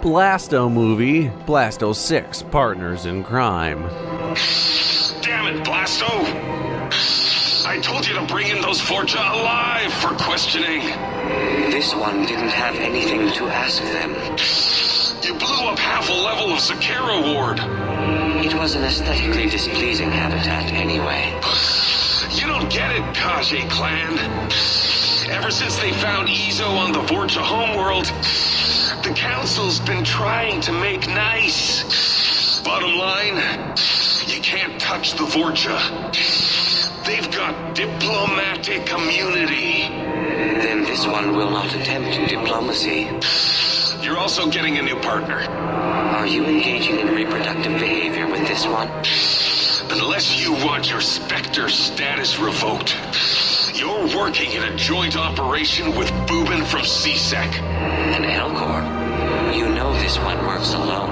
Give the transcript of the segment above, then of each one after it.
Blasto movie, Blasto 6, Partners in Crime. Damn it, Blasto! I told you to bring in those Forja alive for questioning. This one didn't have anything to ask them. You blew up half a level of Sakura Ward. It was an aesthetically displeasing habitat anyway. You don't get it, Kaji clan. Ever since they found Izo on the Vorcha homeworld, the Council's been trying to make nice. Bottom line, you can't touch the Vorcha. They've got diplomatic immunity. Then this one will not attempt diplomacy. You're also getting a new partner. Are you engaging in reproductive behavior with this one? Unless you want your Spectre status revoked, you're working in a joint operation with Boobin from CSEC. An Elcor? You know this one works alone.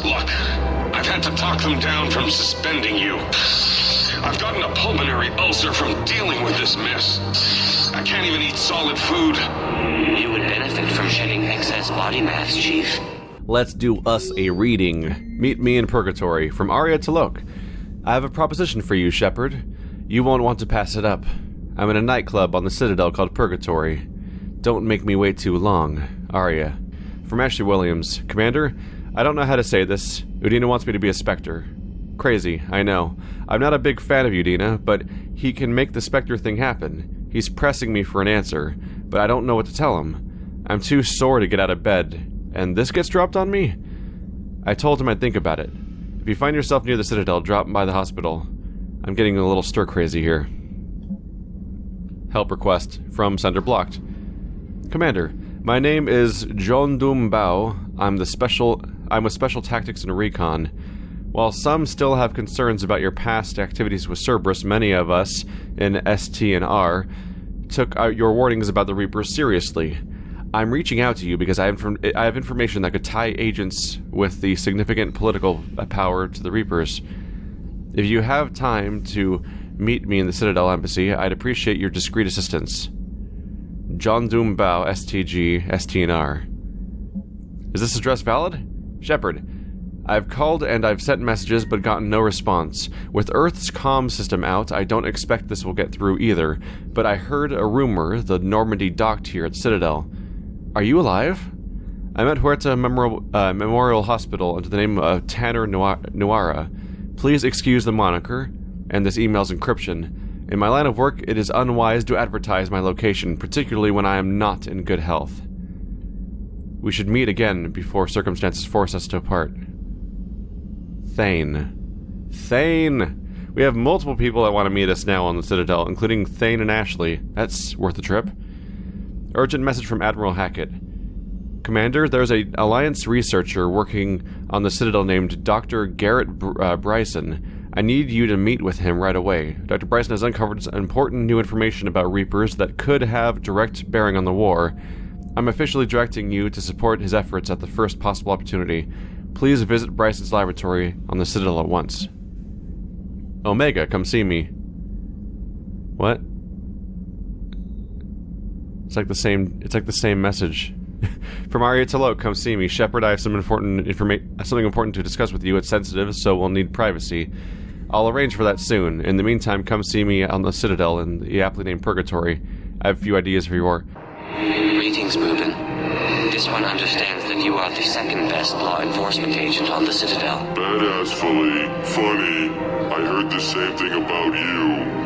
Look, I've had to talk them down from suspending you. I've gotten a pulmonary ulcer from dealing with this mess. I can't even eat solid food. You would benefit from shedding excess body mass, Chief. Let's do us a reading. Meet me in Purgatory, from Aria to Loke. I have a proposition for you, Shepard. You won't want to pass it up. I'm in a nightclub on the Citadel called Purgatory. Don't make me wait too long. Aria. From Ashley Williams. Commander, I don't know how to say this. Udina wants me to be a Spectre. Crazy, I know. I'm not a big fan of Udina, but he can make the Spectre thing happen. He's pressing me for an answer, but I don't know what to tell him. I'm too sore to get out of bed, and this gets dropped on me? I told him I'd think about it. If you find yourself near the Citadel, drop by the hospital. I'm getting a little stir-crazy here. Help request from Sender Blocked. Commander, my name is John Doom Bao. I'm with Special Tactics and Recon. While some still have concerns about your past activities with Cerberus, many of us in ST and R took your warnings about the Reapers seriously. I'm reaching out to you because I have information that could tie agents with the significant political power to the Reapers. If you have time to meet me in the Citadel Embassy, I'd appreciate your discreet assistance. John Doom Bao, STG, STNR. Is this address valid? Shepard, I've called and I've sent messages but gotten no response. With Earth's comm system out, I don't expect this will get through either, but I heard a rumor the Normandy docked here at Citadel. Are you alive? I'm at Huerta Memorial Hospital under the name of Tanner Nuara. Please excuse the moniker and this email's encryption. In my line of work, it is unwise to advertise my location, particularly when I am not in good health. We should meet again before circumstances force us to part. Thane. Thane! We have multiple people that want to meet us now on the Citadel, including Thane and Ashley. That's worth a trip. Urgent message from Admiral Hackett. Commander, there's an Alliance researcher working on the Citadel named Dr. Garrett Bryson. I need you to meet with him right away. Dr. Bryson has uncovered important new information about Reapers that could have direct bearing on the war. I'm officially directing you to support his efforts at the first possible opportunity. Please visit Bryson's laboratory on the Citadel at once. Omega, come see me. What? It's like the same message. From Aria to Loke, come see me. Shepard, I have something important to discuss with you. It's sensitive, so we'll need privacy. I'll arrange for that soon. In the meantime, come see me on the Citadel in the aptly named Purgatory. I have a few ideas for your... Greetings, Boobin. This one understands that you are the second best law enforcement agent on the Citadel. Badassfully. Funny. I heard the same thing about you.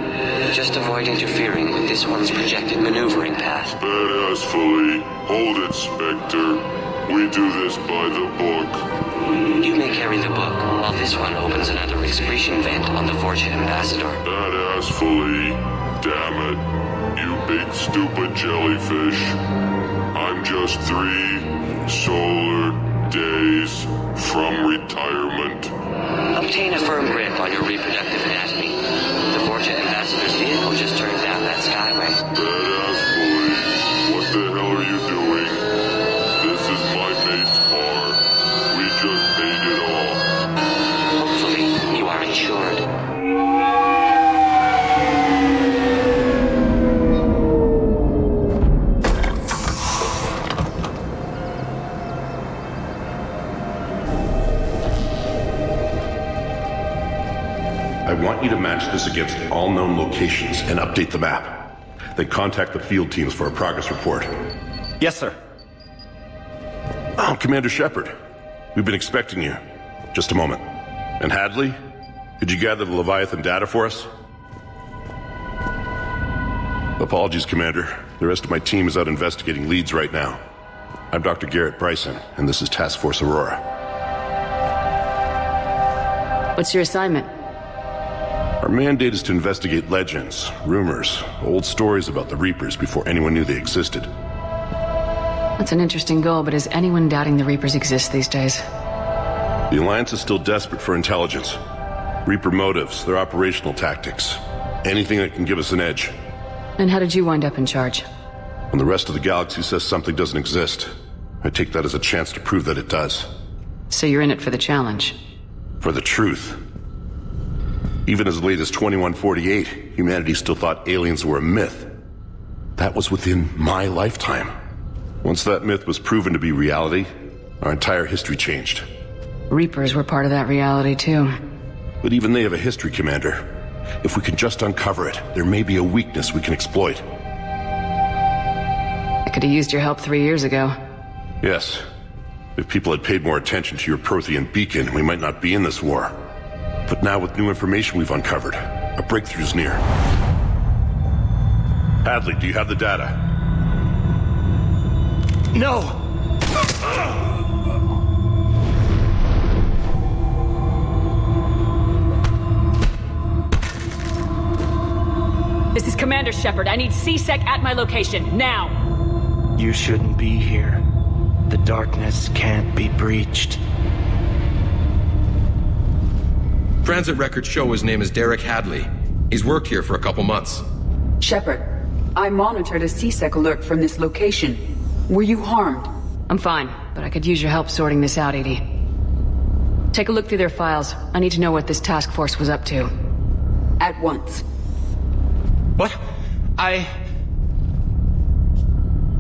Just avoid interfering with this one's projected maneuvering path. Badassfully. Hold it, Spectre. We do this by the book. You may carry the book, while this one opens another excretion vent on the Fortune Ambassador. Badassfully. Damn it. You big stupid jellyfish. I'm just 3 solar days from retirement. Obtain a firm grip on your reproductive anatomy. The Fortune Ambassador's vehicle just turned down that skyway. Badassfully. What the hell are you doing? This is my mate's car. We just paid it off. Hopefully, you are insured. I want you to match this against all known locations and update the map. Then contact the field teams for a progress report. Yes, sir. Oh, Commander Shepard. We've been expecting you. Just a moment. And Hadley? Could you gather the Leviathan data for us? Apologies, Commander. The rest of my team is out investigating leads right now. I'm Dr. Garrett Bryson, and this is Task Force Aurora. What's your assignment? Our mandate is to investigate legends, rumors, old stories about the Reapers before anyone knew they existed. That's an interesting goal, but is anyone doubting the Reapers exist these days? The Alliance is still desperate for intelligence. Reaper motives, their operational tactics. Anything that can give us an edge. And how did you wind up in charge? When the rest of the galaxy says something doesn't exist, I take that as a chance to prove that it does. So you're in it for the challenge? For the truth. Even as late as 2148, humanity still thought aliens were a myth. That was within my lifetime. Once that myth was proven to be reality, our entire history changed. Reapers were part of that reality, too. But even they have a history, Commander. If we can just uncover it, there may be a weakness we can exploit. I could have used your help 3 years ago. Yes. If people had paid more attention to your Prothean beacon, we might not be in this war. But now with new information we've uncovered, a breakthrough's near. Hadley, do you have the data? No! This is Commander Shepard. I need C-Sec at my location, now! You shouldn't be here. The darkness can't be breached. Transit records show his name is Derek Hadley. He's worked here for a couple months. Shepard, I monitored a C-Sec alert from this location. Were you harmed? I'm fine, but I could use your help sorting this out, Edie. Take a look through their files. I need to know what this task force was up to. At once. What?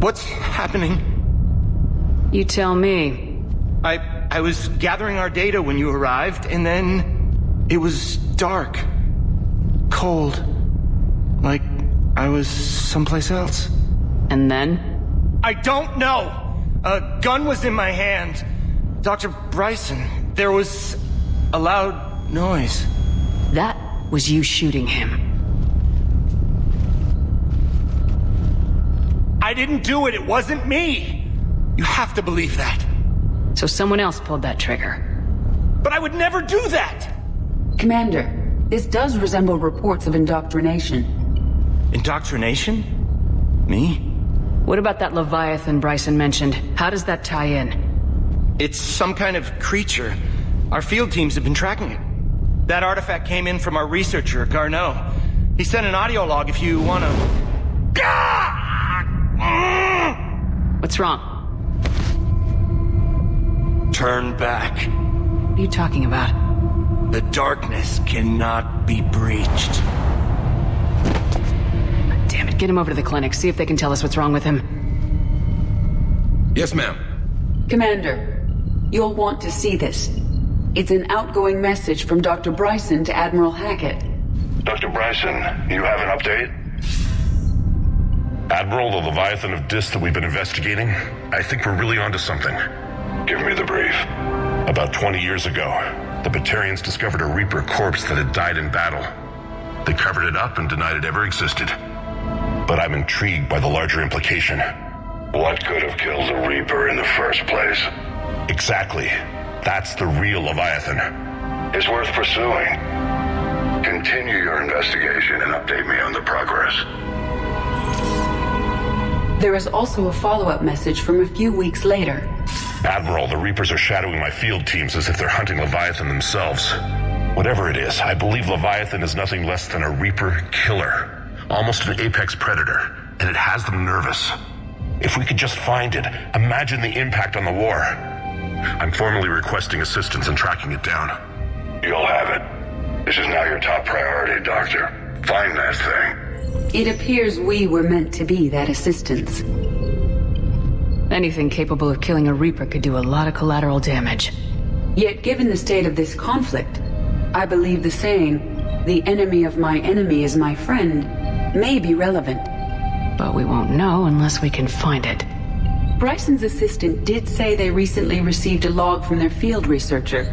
What's happening? You tell me. I was gathering our data when you arrived, and then it was dark. Cold. Like I was someplace else. And then? I don't know! A gun was in my hand. Dr. Bryson, there was a loud noise. That was you shooting him. I didn't do it, it wasn't me! You have to believe that. So someone else pulled that trigger. But I would never do that! Commander, this does resemble reports of indoctrination. Indoctrination? Me? What about that Leviathan Bryson mentioned? How does that tie in? It's some kind of creature. Our field teams have been tracking it. That artifact came in from our researcher, Garneau. He sent an audio log if you wanna... What's wrong? Turn back. What are you talking about? The darkness cannot be breached. Damn it, get him over to the clinic. See if they can tell us what's wrong with him. Yes, ma'am. Commander, you'll want to see this. It's an outgoing message from Dr. Bryson to Admiral Hackett. Dr. Bryson, you have an update? Admiral, the Leviathan of Dis that we've been investigating, I think we're really onto something. Give me the brief. About 20 years ago, the Batarians discovered a Reaper corpse that had died in battle. They covered it up and denied it ever existed. But I'm intrigued by the larger implication. What could have killed the Reaper in the first place? Exactly. That's the real Leviathan. It's worth pursuing. Continue your investigation and update me on the progress. There is also a follow-up message from a few weeks later. Admiral, the Reapers are shadowing my field teams as if they're hunting Leviathan themselves. Whatever it is, I believe Leviathan is nothing less than a Reaper killer. Almost an apex predator, and it has them nervous. If we could just find it, imagine the impact on the war. I'm formally requesting assistance in tracking it down. You'll have it. This is now your top priority, Doctor. Find that thing. It appears we were meant to be that assistance. Anything capable of killing a Reaper could do a lot of collateral damage. Yet given the state of this conflict, I believe the saying, the enemy of my enemy is my friend may be relevant. But we won't know unless we can find it. Bryson's assistant did say they recently received a log from their field researcher.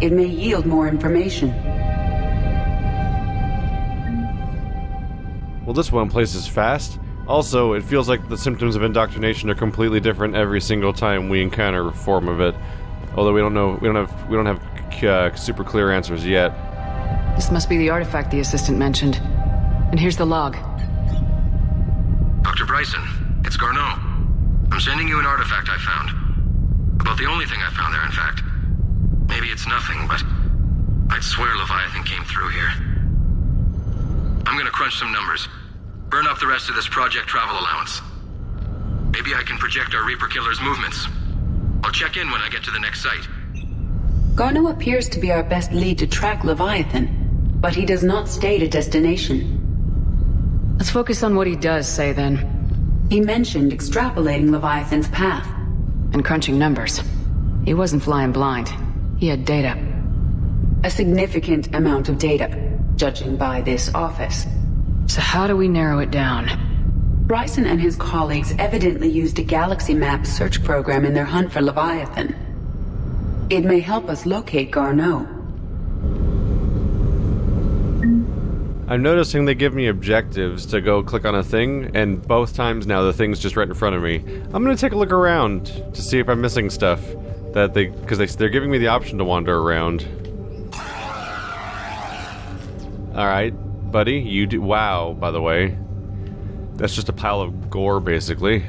It may yield more information. Well, this one places fast. Also, it feels like the symptoms of indoctrination are completely different every single time we encounter a form of it. Although we don't have super clear answers yet. This must be the artifact the assistant mentioned. And here's the log. Dr. Bryson, it's Garneau. I'm sending you an artifact I found. About the only thing I found there, in fact. Maybe it's nothing, but I'd swear Leviathan came through here. I'm gonna crunch some numbers. Burn up the rest of this project travel allowance. Maybe I can project our Reaper Killer's movements. I'll check in when I get to the next site. Garneau appears to be our best lead to track Leviathan, but he does not state a destination. Let's focus on what he does say, then. He mentioned extrapolating Leviathan's path. And crunching numbers. He wasn't flying blind. He had data. A significant amount of data, judging by this office. So how do we narrow it down? Bryson and his colleagues evidently used a galaxy map search program in their hunt for Leviathan. It may help us locate Garneau. I'm noticing they give me objectives to go click on a thing, and both times now the thing's just right in front of me. I'm gonna take a look around to see if I'm missing stuff that because they're giving me the option to wander around. Alright, buddy, you do. Wow, by the way. That's just a pile of gore, basically.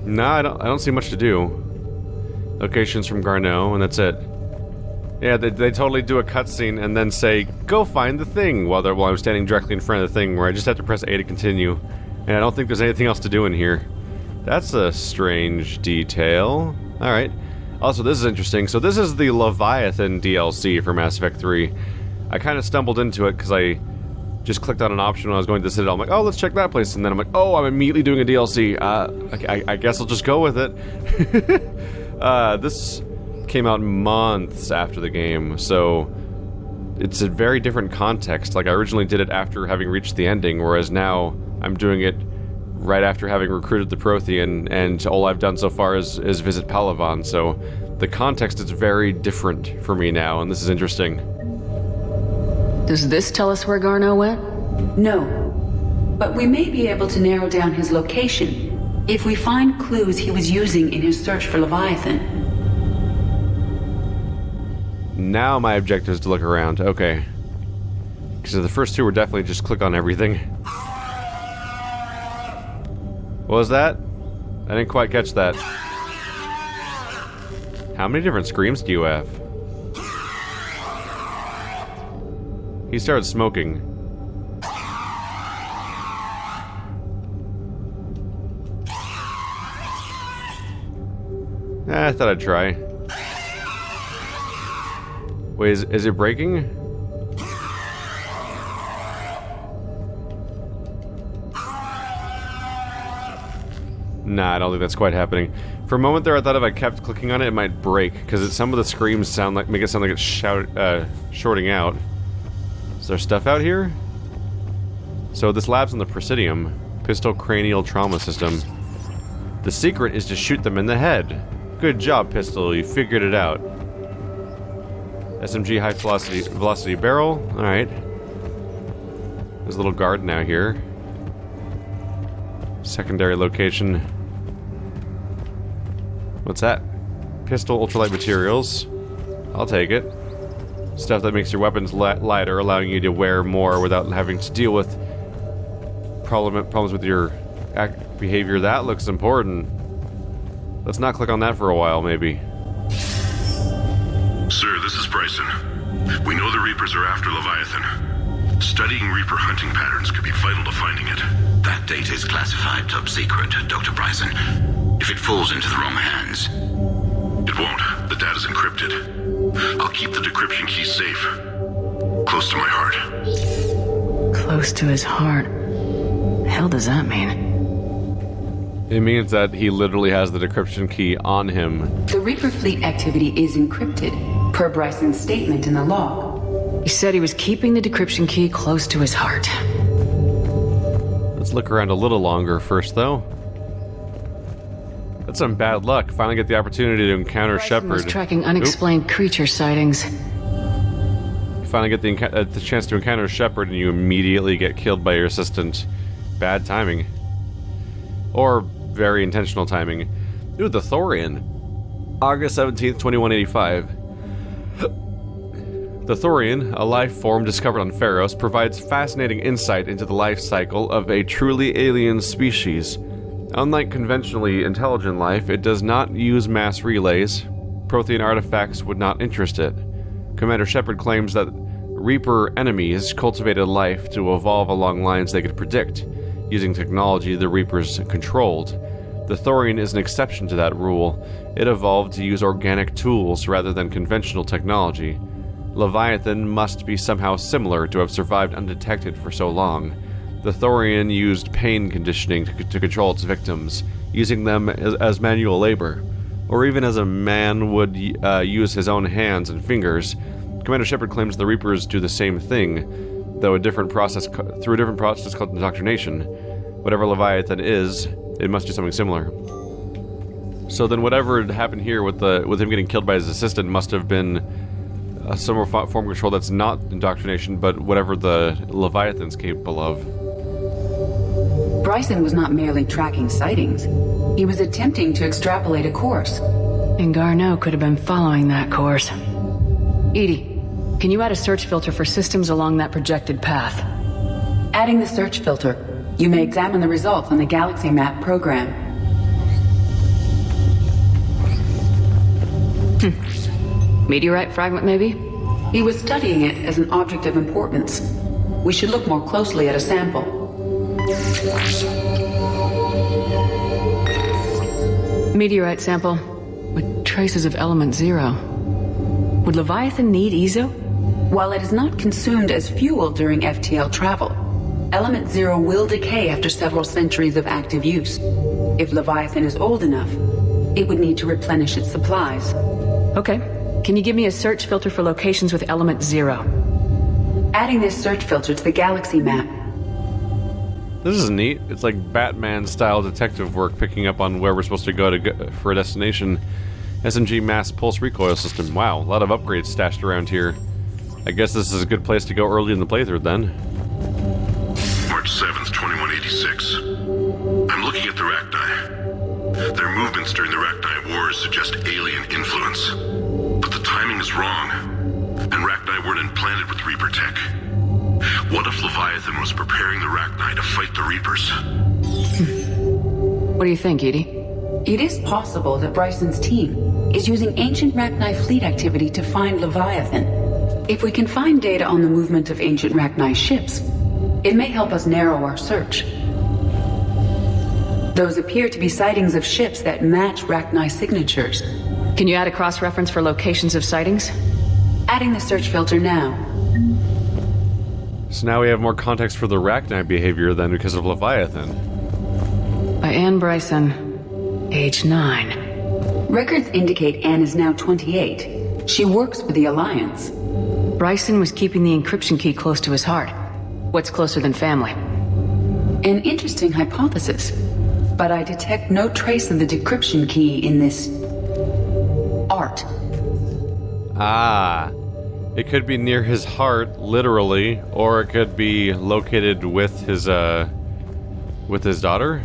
No, I don't see much to do. Locations from Garneau, and that's it. Yeah, they totally do a cutscene and then say, go find the thing, while I'm standing directly in front of the thing, where I just have to press A to continue. And I don't think there's anything else to do in here. That's a strange detail. Alright. Also, this is interesting. So this is the Leviathan DLC for Mass Effect 3. I kind of stumbled into it because I just clicked on an option when I was going to the Citadel. I'm like, oh, let's check that place. And then I'm like, oh, I'm immediately doing a DLC. I guess I'll just go with it. This came out months after the game, so it's a very different context. Like, I originally did it after having reached the ending, whereas now I'm doing it right after having recruited the Prothean, and all I've done so far is visit Palavan, so the context is very different for me now, and this is interesting. Does this tell us where Garneau went? No, but we may be able to narrow down his location if we find clues he was using in his search for Leviathan. Now my objective is to look around. Okay. Because the first two were definitely just click on everything. What was that? I didn't quite catch that. How many different screams do you have? He started smoking. I thought I'd try. Wait, is it breaking? Nah, I don't think that's quite happening. For a moment there, I thought if I kept clicking on it, it might break, because some of the screams make it sound like it's shorting out. Is there stuff out here? So this lab's on the Presidium. Pistol Cranial Trauma System. The secret is to shoot them in the head. Good job, Pistol, you figured it out. SMG high velocity barrel. Alright. There's a little guard now here. Secondary location. What's that? Pistol ultralight materials. I'll take it. Stuff that makes your weapons lighter, allowing you to wear more without having to deal with problems with your behavior. That looks important. Let's not click on that for a while, maybe. Sir, this is Bryson. We know the Reapers are after Leviathan. Studying Reaper hunting patterns could be vital to finding it. That data is classified top secret, Dr. Bryson. If it falls into the wrong hands... It won't. The data's encrypted. I'll keep the decryption key safe. Close to my heart. Close to his heart? The hell does that mean? It means that he literally has the decryption key on him. The Reaper fleet activity is encrypted, per Bryson's statement in the log. He said he was keeping the decryption key close to his heart. Let's look around a little longer first, though. That's some bad luck. Finally get the opportunity to encounter Bryson Shepard. was tracking unexplained creature sightings. You finally get the chance to encounter Shepard, and you immediately get killed by your assistant. Bad timing. Or very intentional timing. Ooh, the Thorian. August 17th, 2185. The Thorian, a life form discovered on Pharos, provides fascinating insight into the life cycle of a truly alien species. Unlike conventionally intelligent life, it does not use mass relays. Prothean artifacts would not interest it. Commander Shepard claims that Reaper enemies cultivated life to evolve along lines they could predict, using technology the Reapers controlled. The Thorian is an exception to that rule. It evolved to use organic tools rather than conventional technology. Leviathan must be somehow similar to have survived undetected for so long. The Thorian used pain conditioning to control its victims, using them as manual labor, or even as a man would use his own hands and fingers. Commander Shepard claims the Reapers do the same thing, though through a different process called indoctrination. Whatever Leviathan is, it must do something similar. So then whatever had happened here with him getting killed by his assistant must have been a similar form of control that's not indoctrination, but whatever the Leviathan's capable of. Bryson was not merely tracking sightings. He was attempting to extrapolate a course. And Garneau could have been following that course. Edie, can you add a search filter for systems along that projected path? Adding the search filter, you may examine the results on the Galaxy Map program. Meteorite fragment, maybe? He was studying it as an object of importance. We should look more closely at a sample. Meteorite sample with traces of element 0. Would Leviathan need EZO? While it is not consumed as fuel during FTL travel, element 0 will decay after several centuries of active use. If Leviathan is old enough, it would need to replenish its supplies. Okay. Can you give me a search filter for locations with element 0? Adding this search filter to the Galaxy Map. This is neat. It's like Batman-style detective work, picking up on where we're supposed to go for a destination. SMG mass pulse recoil system. Wow, a lot of upgrades stashed around here. I guess this is a good place to go early in the playthrough then. March 7th, 2186. I'm looking at the Rachni. Their movements during the Rachni Wars suggest alien influence. But the timing is wrong, and Rachni weren't implanted with Reaper tech. What if Leviathan was preparing the Rachni to fight the Reapers? What do you think, Edie? It is possible that Bryson's team is using ancient Rachni fleet activity to find Leviathan. If we can find data on the movement of ancient Rachni ships, it may help us narrow our search. Those appear to be sightings of ships that match Rachni signatures. Can you add a cross-reference for locations of sightings? Adding the search filter now. So now we have more context for the Rachni behavior then because of Leviathan. By Anne Bryson, age 9. Records indicate Anne is now 28. She works for the Alliance. Bryson was keeping the encryption key close to his heart. What's closer than family? An interesting hypothesis, but I detect no trace of the decryption key in this art. Ah, it could be near his heart, literally, or it could be located with his daughter.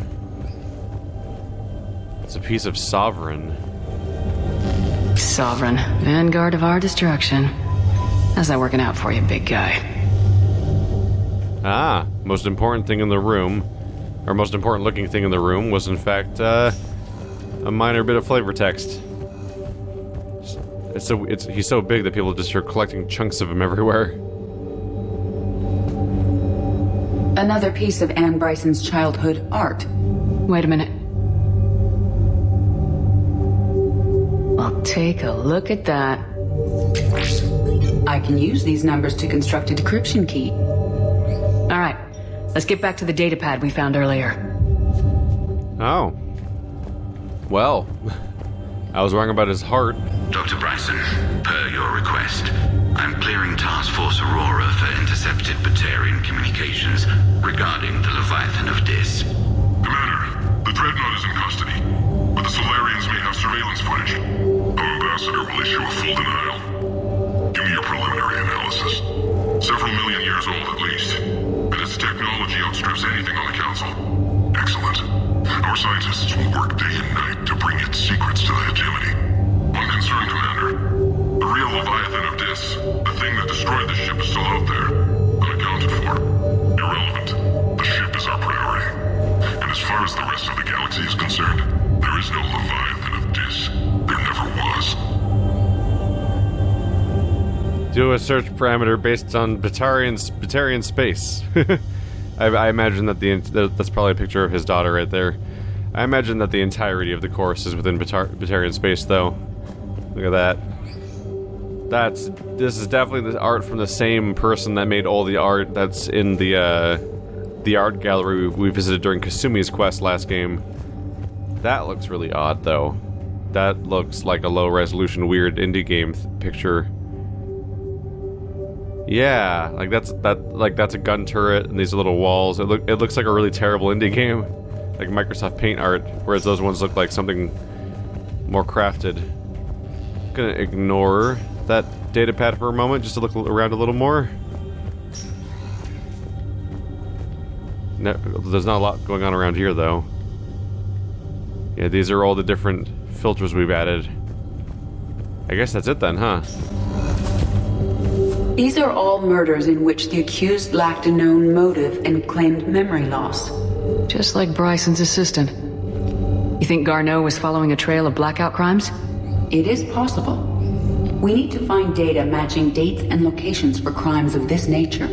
It's a piece of Sovereign. Sovereign, vanguard of our destruction. How's that working out for you, big guy? Ah, most important thing in the room, or most important looking thing in the room was in fact a minor bit of flavor text. He's so big that people just start collecting chunks of him everywhere. Another piece of Anne Bryson's childhood art. Wait a minute. I'll take a look at that. I can use these numbers to construct a decryption key. All right, let's get back to the datapad we found earlier. Oh. Well, I was wrong about his heart. Dr. Bryson, per your request, I'm clearing Task Force Aurora for intercepted Batarian communications regarding the Leviathan of Dis. Commander, the Dreadnought is in custody, but the Solarians may have surveillance footage. Our ambassador will issue a full denial. Give me your preliminary analysis. Several million years old at least, and its technology outstrips anything on the Council. Excellent. Our scientists will work day and night to bring its secrets to the hegemony. One concern, Commander. The real Leviathan of Dis, the thing that destroyed the ship, is still out there, unaccounted for. Irrelevant. The ship is our priority. And as far as the rest of the galaxy is concerned, there is no Leviathan of Dis. There never was. Do a search parameter based on Batarian space. I imagine that that's probably a picture of his daughter right there. I imagine that the entirety of the course is within Batarian space, though. Look at that. This is definitely the art from the same person that made all the art that's in the art gallery we visited during Kasumi's quest last game. That looks really odd, though. That looks like a low-resolution, weird indie game picture. Yeah, like that's a gun turret and these little walls. It looks like a really terrible indie game, like Microsoft Paint art, whereas those ones look like something more crafted. Gonna ignore that datapad for a moment just to look around a little more. No, there's not a lot going on around here, though. Yeah, these are all the different filters we've added. I guess that's it then, huh? These are all murders in which the accused lacked a known motive and claimed memory loss. Just like Bryson's assistant. You think Garneau was following a trail of blackout crimes? It is possible. We need to find data matching dates and locations for crimes of this nature.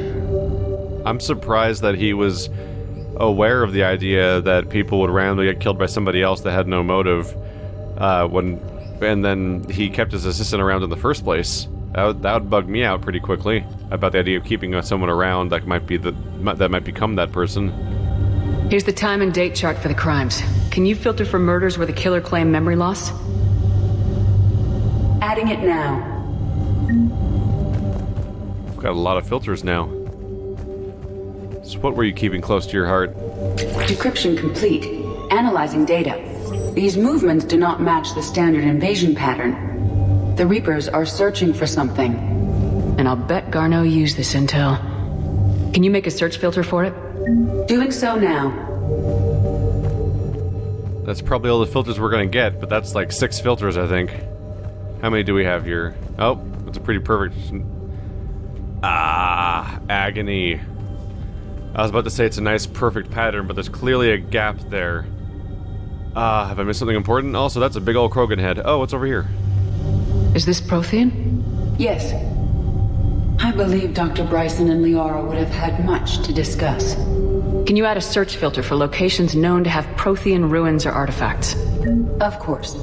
I'm surprised that he was aware of the idea that people would randomly get killed by somebody else that had no motive, and then he kept his assistant around in the first place. That would bug me out pretty quickly about the idea of keeping someone around that might become that person. Here's the time and date chart for the crimes. Can you filter for murders where the killer claimed memory loss? Adding it now. We've got a lot of filters now. So what were you keeping close to your heart? Decryption complete. Analyzing data. These movements do not match the standard invasion pattern. The Reapers are searching for something. And I'll bet Garneau used this intel. Can you make a search filter for it? Doing so now. That's probably all the filters we're gonna get, but that's like 6 filters, I think. How many do we have here? Oh, that's a pretty perfect... agony. I was about to say it's a nice, perfect pattern, but there's clearly a gap there. Have I missed something important? Also, that's a big old Krogan head. Oh, what's over here? Is this Prothean? Yes. I believe Dr. Bryson and Liara would have had much to discuss. Can you add a search filter for locations known to have Prothean ruins or artifacts? Of course.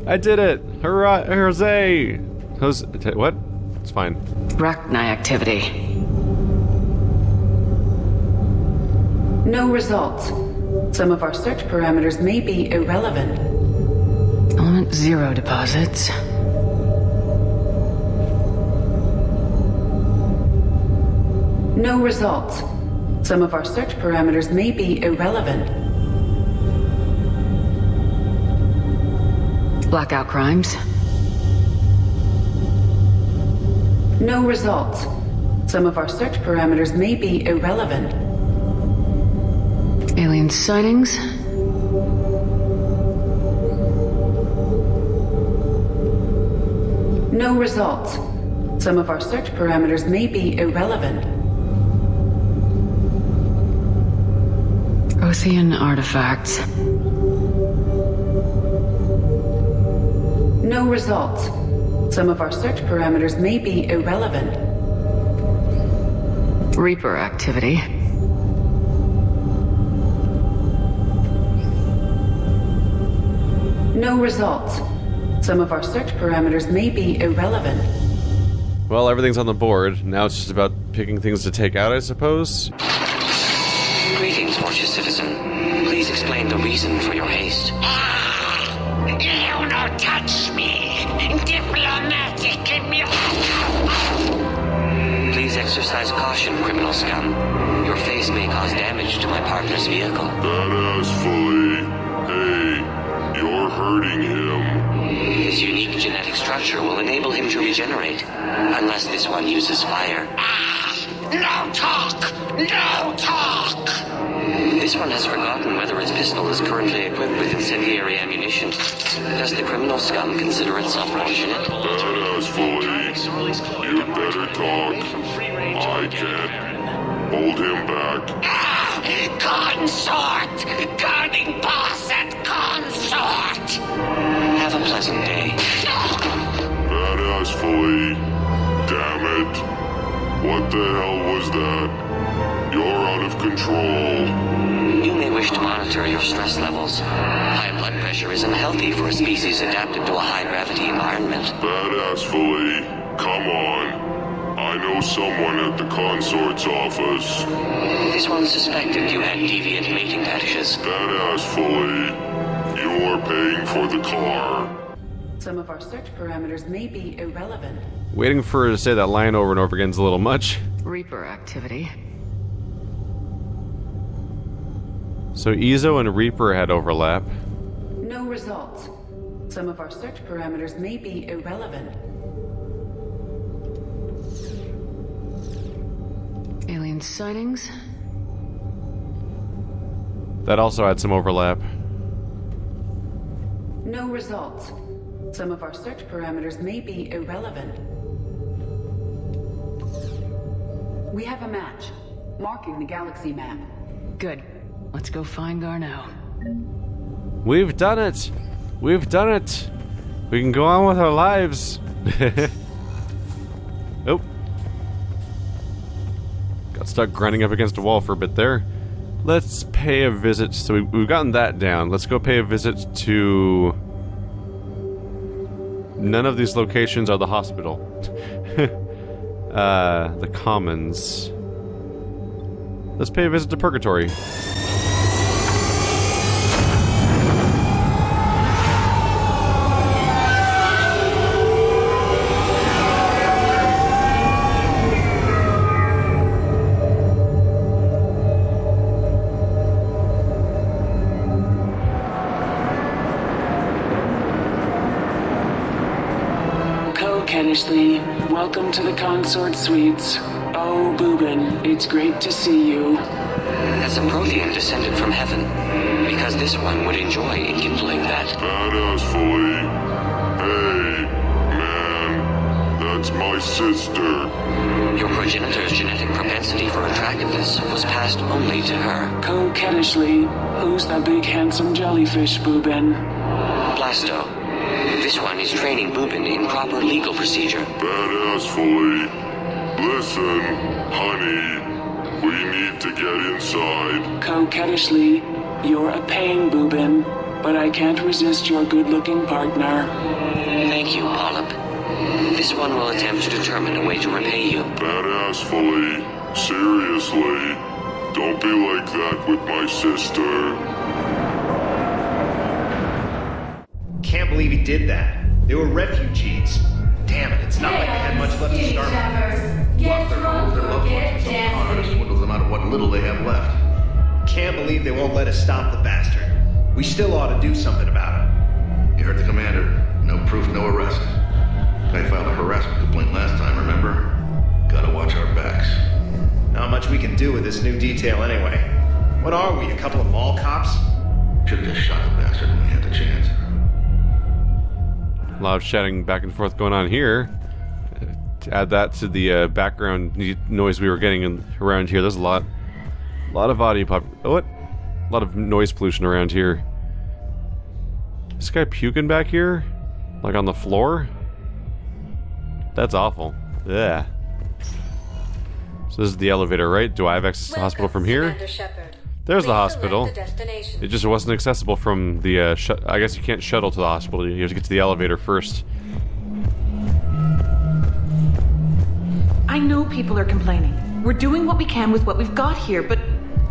I did it! Hurrah! Jose! What? It's fine. Rachni activity. No results. Some of our search parameters may be irrelevant. Element 0 deposits. No results. Some of our search parameters may be irrelevant. Blackout crimes. No results. Some of our search parameters may be irrelevant. Alien sightings. No results. Some of our search parameters may be irrelevant. Prothean artifacts. No results. Some of our search parameters may be irrelevant. Reaper activity. No results. Some of our search parameters may be irrelevant. Well, everything's on the board. Now it's just about picking things to take out, I suppose. Greetings, gorgeous citizen. Please explain the reason for your haste. You no touch! Exercise caution, criminal scum. Your face may cause damage to my partner's vehicle. Badassfully. Hey, you're hurting him. His unique genetic structure will enable him to regenerate, unless this one uses fire. No talk! No talk! This one has forgotten whether its pistol is currently equipped with incendiary ammunition. Does the criminal scum consider itself fortunate? Badassfully. You better talk. I can't hold him back. Consort! Guarding boss at consort! Have a pleasant day. Badassfully. Damn it. What the hell was that? You're out of control. You may wish to monitor your stress levels. High blood pressure is unhealthy for a species adapted to a high-gravity environment. Badassfully, come on. I know someone at the consort's office. This one suspected you had deviant mating fetishes. Badassfully, you're paying for the car. Some of our search parameters may be irrelevant. Waiting for her to say that line over and over again is a little much. Reaper activity. So Ezo and Reaper had overlap. No results. Some of our search parameters may be irrelevant. Alien sightings. That also had some overlap. No results. Some of our search parameters may be irrelevant. We have a match, marking the galaxy map. Good. Let's go find Garneau. We've done it! We've done it! We can go on with our lives! Oh. Got stuck grinding up against a wall for a bit there. Let's pay a visit. So we've gotten that down. Let's go pay a visit to... None of these locations are the hospital. The Commons. Let's pay a visit to Purgatory. Welcome to the Consort Suites. Oh, Boobin, it's great to see you. That's a Prothean descended from heaven, because this one would enjoy enkindling that. Badassfully. Hey, man, that's my sister. Your progenitor's genetic propensity for attractiveness was passed only to her. Coquettishly, who's that big handsome jellyfish, Boobin? Blasto. This one is training Boobin in proper legal procedure. Badassfully. Listen, honey, we need to get inside. Coquettishly, you're a pain, Boobin, but I can't resist your good-looking partner. Thank you, Polyp. This one will attempt to determine a way to repay you. Badassfully, seriously, don't be like that with my sister. Can't believe he did that. They were refugees. Damn it, it's not like they had much left to start with. Get drunk or get dancing. Swindles them out of what little they have left. Can't believe they won't let us stop the bastard. We still ought to do something about it. You heard the commander. No proof, no arrest. I filed a harassment complaint last time, remember? Gotta watch our backs. Not much we can do with this new detail anyway. What are we, a couple of mall cops? Should've just shot the bastard when we had the chance. A lot of shouting back and forth going on here. To add that to the background noise we were getting around here, there's a lot of audio pop. What? A lot of noise pollution around here. This guy puking back here, like on the floor. That's awful. Yeah. So this is the elevator, right? Do I have access to the hospital from here? Commander Shepard. There's the hospital. The destination. It just wasn't accessible from the, I guess you can't shuttle to the hospital. You have to get to the elevator first. I know people are complaining. We're doing what we can with what we've got here, but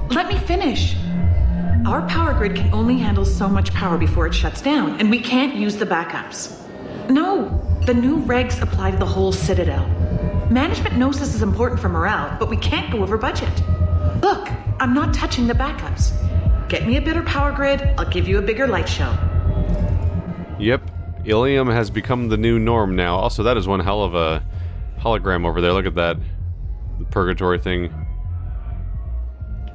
let me finish. Our power grid can only handle so much power before it shuts down, and we can't use the backups. No, the new regs apply to the whole Citadel. Management knows this is important for morale, but we can't go over budget. Look, I'm not touching the backups. Get me a better power grid, I'll give you a bigger light show. Yep, Ilium has become the new norm now. Also, that is one hell of a hologram over there. Look at that. The purgatory thing.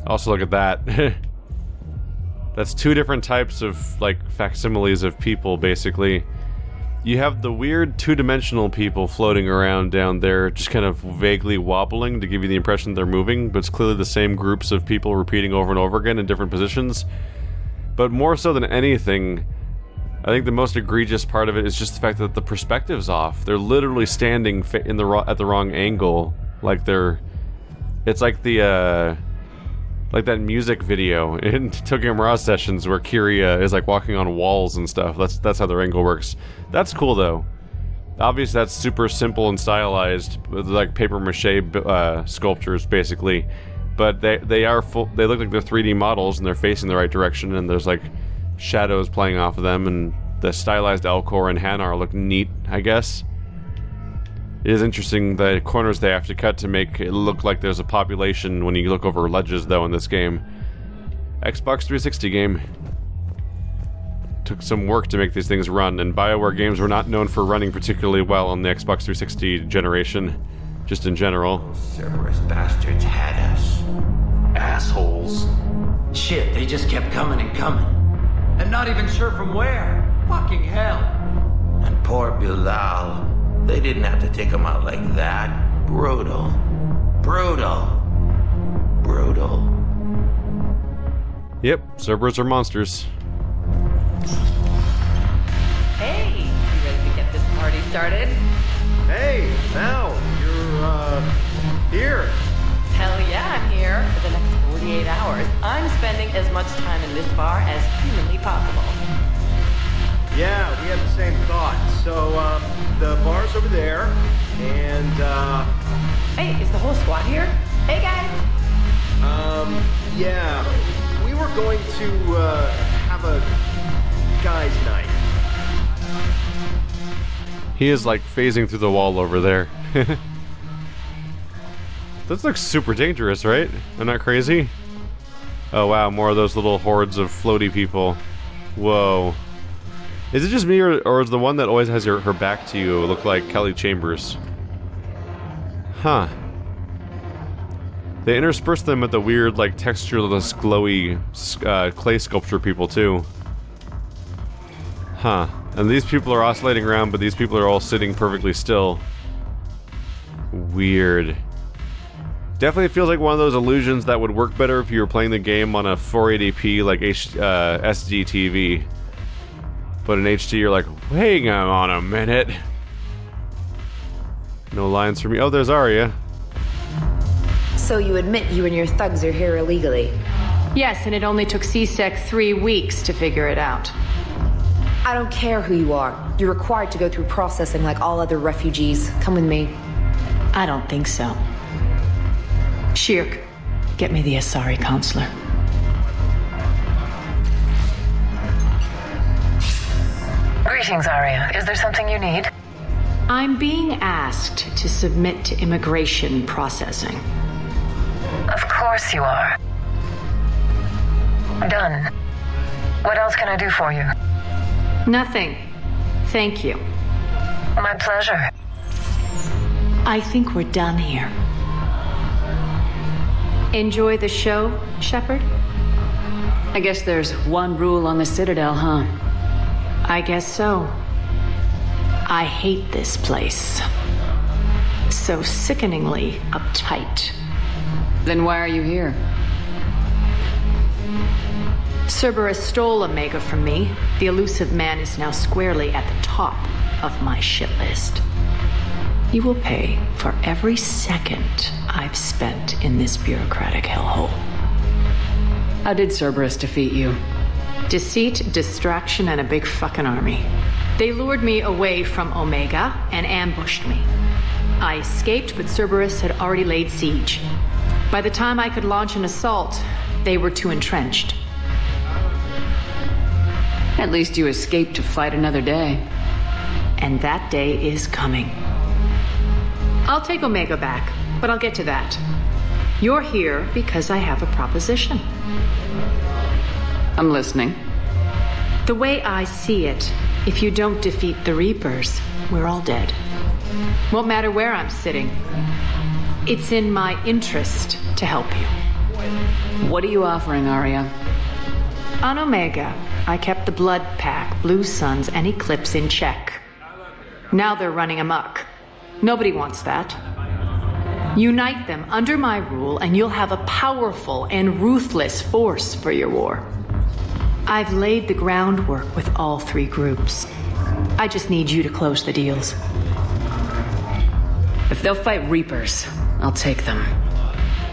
Also, look at that. That's two different types of, like, facsimiles of people, basically. You have the weird two-dimensional people floating around down there, just kind of vaguely wobbling to give you the impression they're moving, but it's clearly the same groups of people repeating over and over again in different positions. But more so than anything, I think the most egregious part of it is just the fact that the perspective's off. They're literally standing at the wrong angle, like they're... It's like the, like that music video in Tokyo Mirage Sessions where Kiria is like walking on walls and stuff. That's how their angle works. That's cool though. Obviously that's super simple and stylized, with like paper mache sculptures basically. But they look like they're 3D models and they're facing the right direction, and there's like shadows playing off of them, and the stylized Elcor and Hanar look neat, I guess. It is interesting the corners they have to cut to make it look like there's a population when you look over ledges, though, in this game. Xbox 360 game. Took some work to make these things run, and BioWare games were not known for running particularly well on the Xbox 360 generation, just in general. Those Cerberus bastards had us. Assholes. Shit, they just kept coming and coming. And not even sure from where. Fucking hell. And poor Bilal. They didn't have to take him out like that. Brutal. Brutal. Brutal. Yep, Cerberus are monsters. Hey, you ready to get this party started? Hey, Mal, you're, here. Hell yeah, I'm here for the next 48 hours. I'm spending as much time in this bar as humanly possible. Yeah, we had the same thought. So, the bar's over there, and, Hey, is the whole squad here? Hey, guys! yeah, we were going to, have a guys' night. He is, like, phasing through the wall over there. This looks super dangerous, right? I'm not crazy? Oh, wow, more of those little hordes of floaty people. Whoa. Is it just me, or is the one that always has her back to you look like Kelly Chambers? Huh. They intersperse them with the weird, like, textureless, glowy clay sculpture people, too. Huh. And these people are oscillating around, but these people are all sitting perfectly still. Weird. Definitely feels like one of those illusions that would work better if you were playing the game on a 480p, like, SD TV. But in HD, you're like, hang on a minute. No lines for me. Oh, there's Aria. So you admit you and your thugs are here illegally? Yes, and it only took CSEC 3 weeks to figure it out. I don't care who you are. You're required to go through processing like all other refugees. Come with me. I don't think so. Shirk, get me the Asari counselor. Greetings, Aria. Is there something you need? I'm being asked to submit to immigration processing. Of course you are. Done. What else can I do for you? Nothing. Thank you. My pleasure. I think we're done here. Enjoy the show, Shepard? I guess there's one rule on the Citadel, huh? I guess so. I hate this place. So sickeningly uptight. Then why are you here? Cerberus stole Omega from me. The elusive man is now squarely at the top of my shit list. You will pay for every second I've spent in this bureaucratic hellhole. How did Cerberus defeat you? Deceit, distraction, and a big fucking army. They lured me away from Omega and ambushed me. I escaped, but Cerberus had already laid siege. By the time I could launch an assault, they were too entrenched. At least you escaped to fight another day. And that day is coming. I'll take Omega back, but I'll get to that. You're here because I have a proposition. I'm listening. The way I see it, if you don't defeat the Reapers, we're all dead. Won't matter where I'm sitting. It's in my interest to help you. What are you offering, Aria? On Omega, I kept the Blood Pack, Blue Suns, and Eclipse in check. Now they're running amok. Nobody wants that. Unite them under my rule, and you'll have a powerful and ruthless force for your war. I've laid the groundwork with all three groups. I just need you to close the deals. If they'll fight Reapers, I'll take them.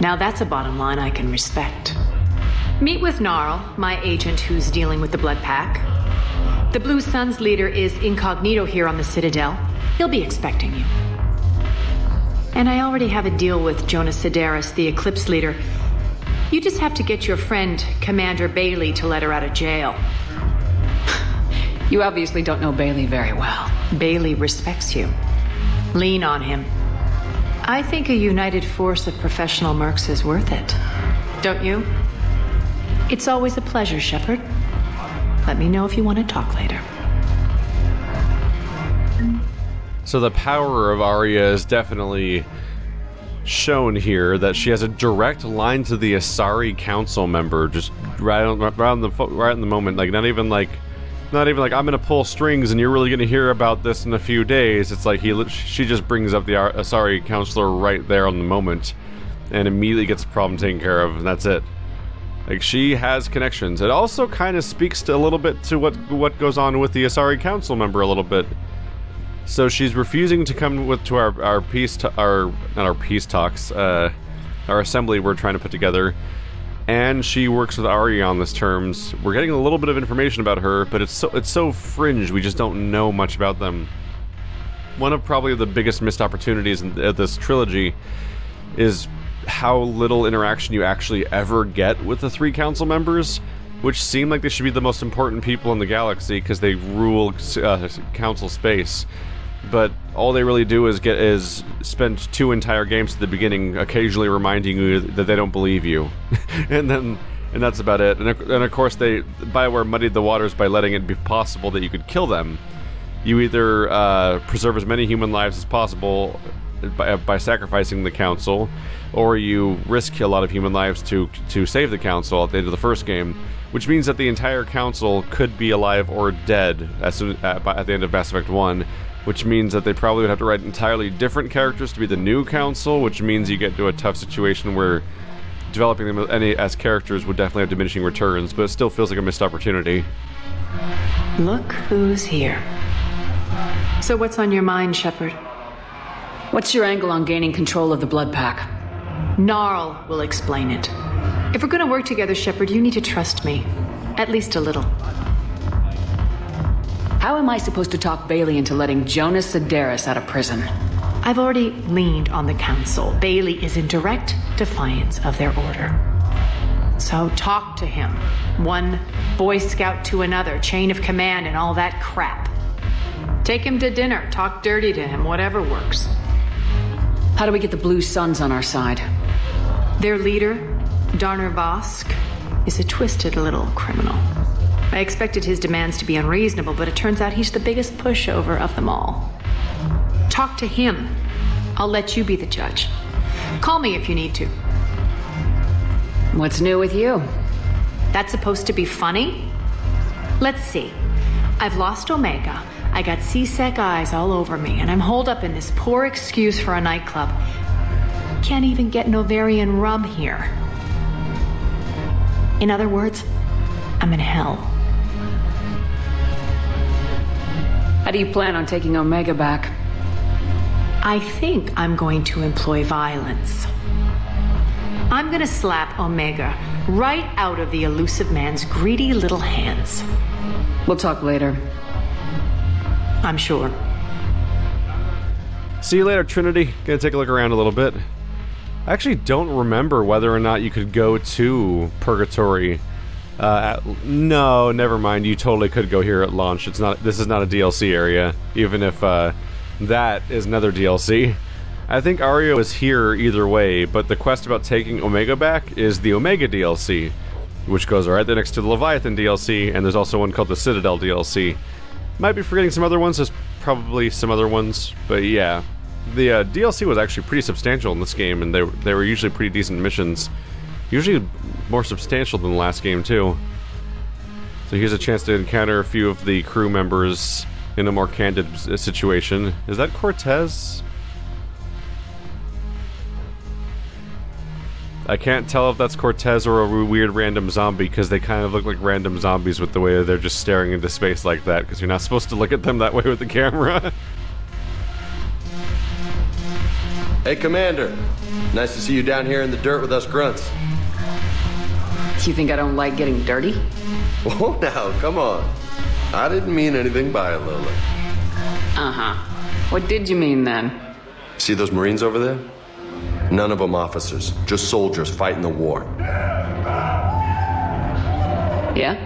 Now that's a bottom line I can respect. Meet with Gnarl, my agent who's dealing with the Blood Pack. The Blue Suns leader is incognito here on the Citadel. He'll be expecting you. And I already have a deal with Jonas Sedaris, the Eclipse leader. You just have to get your friend, Commander Bailey, to let her out of jail. You obviously don't know Bailey very well. Bailey respects you. Lean on him. I think a united force of professional mercs is worth it. Don't you? It's always a pleasure, Shepard. Let me know if you want to talk later. So the power of Aria is definitely shown here, that she has a direct line to the Asari council member, just right in the moment. Like not even like I'm gonna pull strings and you're really gonna hear about this in a few days. It's like she just brings up the Asari counselor right there on the moment, and immediately gets the problem taken care of, and that's it. Like she has connections. It also kind of speaks to a little bit to what goes on with the Asari council member a little bit. So she's refusing to come to our assembly we're trying to put together, and she works with Aria on this terms. We're getting a little bit of information about her, but it's so fringe, we just don't know much about them. One of probably the biggest missed opportunities in this trilogy is how little interaction you actually ever get with the three council members, which seem like they should be the most important people in the galaxy because they rule council space. But all they really do is spend 2 entire games at the beginning occasionally reminding you that they don't believe you. and that's about it. And of course BioWare muddied the waters by letting it be possible that you could kill them. You either preserve as many human lives as possible by sacrificing the council, or you risk a lot of human lives to save the council at the end of the first game, which means that the entire council could be alive or dead at the end of Mass Effect 1, which means that they probably would have to write entirely different characters to be the new council, which means you get to a tough situation where developing them as characters would definitely have diminishing returns, but it still feels like a missed opportunity. Look who's here. So what's on your mind, Shepard? What's your angle on gaining control of the Blood Pack? Gnarl will explain it. If we're going to work together, Shepard, you need to trust me. At least a little. How am I supposed to talk Bailey into letting Jonas Sedaris out of prison? I've already leaned on the council. Bailey is in direct defiance of their order. So talk to him. One Boy Scout to another, chain of command and all that crap. Take him to dinner, talk dirty to him, whatever works. How do we get the Blue Suns on our side? Their leader, Darner Vosk, is a twisted little criminal. I expected his demands to be unreasonable, but it turns out he's the biggest pushover of them all. Talk to him. I'll let you be the judge. Call me if you need to. What's new with you? That's supposed to be funny? Let's see. I've lost Omega. I got C-Sec eyes all over me, and I'm holed up in this poor excuse for a nightclub. Can't even get Novarian rum here. In other words, I'm in hell. How do you plan on taking Omega back? I think I'm going to employ violence. I'm going to slap Omega right out of the elusive man's greedy little hands. We'll talk later. I'm sure. See you later, Trinity. Gonna take a look around a little bit. I actually don't remember whether or not you could go to Purgatory. No, never mind. You totally could go here at launch. This is not a DLC area, even if that is another DLC. I think Aria was here either way, but the quest about taking Omega back is the Omega DLC, which goes right there next to the Leviathan DLC, and there's also one called the Citadel DLC. Might be forgetting some other ones, there's probably some other ones, but yeah. The DLC was actually pretty substantial in this game, and they were usually pretty decent missions. Usually more substantial than the last game, too. So here's a chance to encounter a few of the crew members in a more candid situation. Is that Cortez? I can't tell if that's Cortez or a weird random zombie, because they kind of look like random zombies with the way they're just staring into space like that, because you're not supposed to look at them that way with the camera. Hey, Commander. Nice to see you down here in the dirt with us grunts. You think I don't like getting dirty? Oh, now, come on. I didn't mean anything by it, Lola. Uh-huh. What did you mean, then? See those Marines over there? None of them officers, just soldiers fighting the war. Yeah?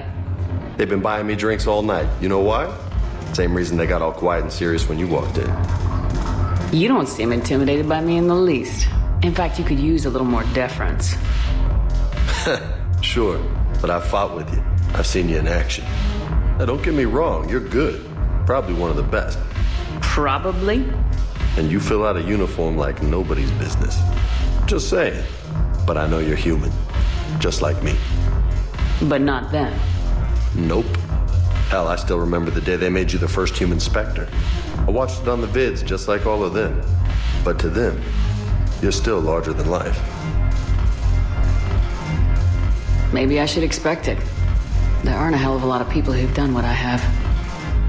They've been buying me drinks all night. You know why? Same reason they got all quiet and serious when you walked in. You don't seem intimidated by me in the least. In fact, you could use a little more deference. Sure, but I've fought with you. I've seen you in action. Now, don't get me wrong, you're good. Probably one of the best. Probably? And you fill out a uniform like nobody's business. Just saying. But I know you're human. Just like me. But not them. Nope. Hell, I still remember the day they made you the first human Spectre. I watched it on the vids just like all of them. But to them, you're still larger than life. Maybe I should expect it. There aren't a hell of a lot of people who've done what I have.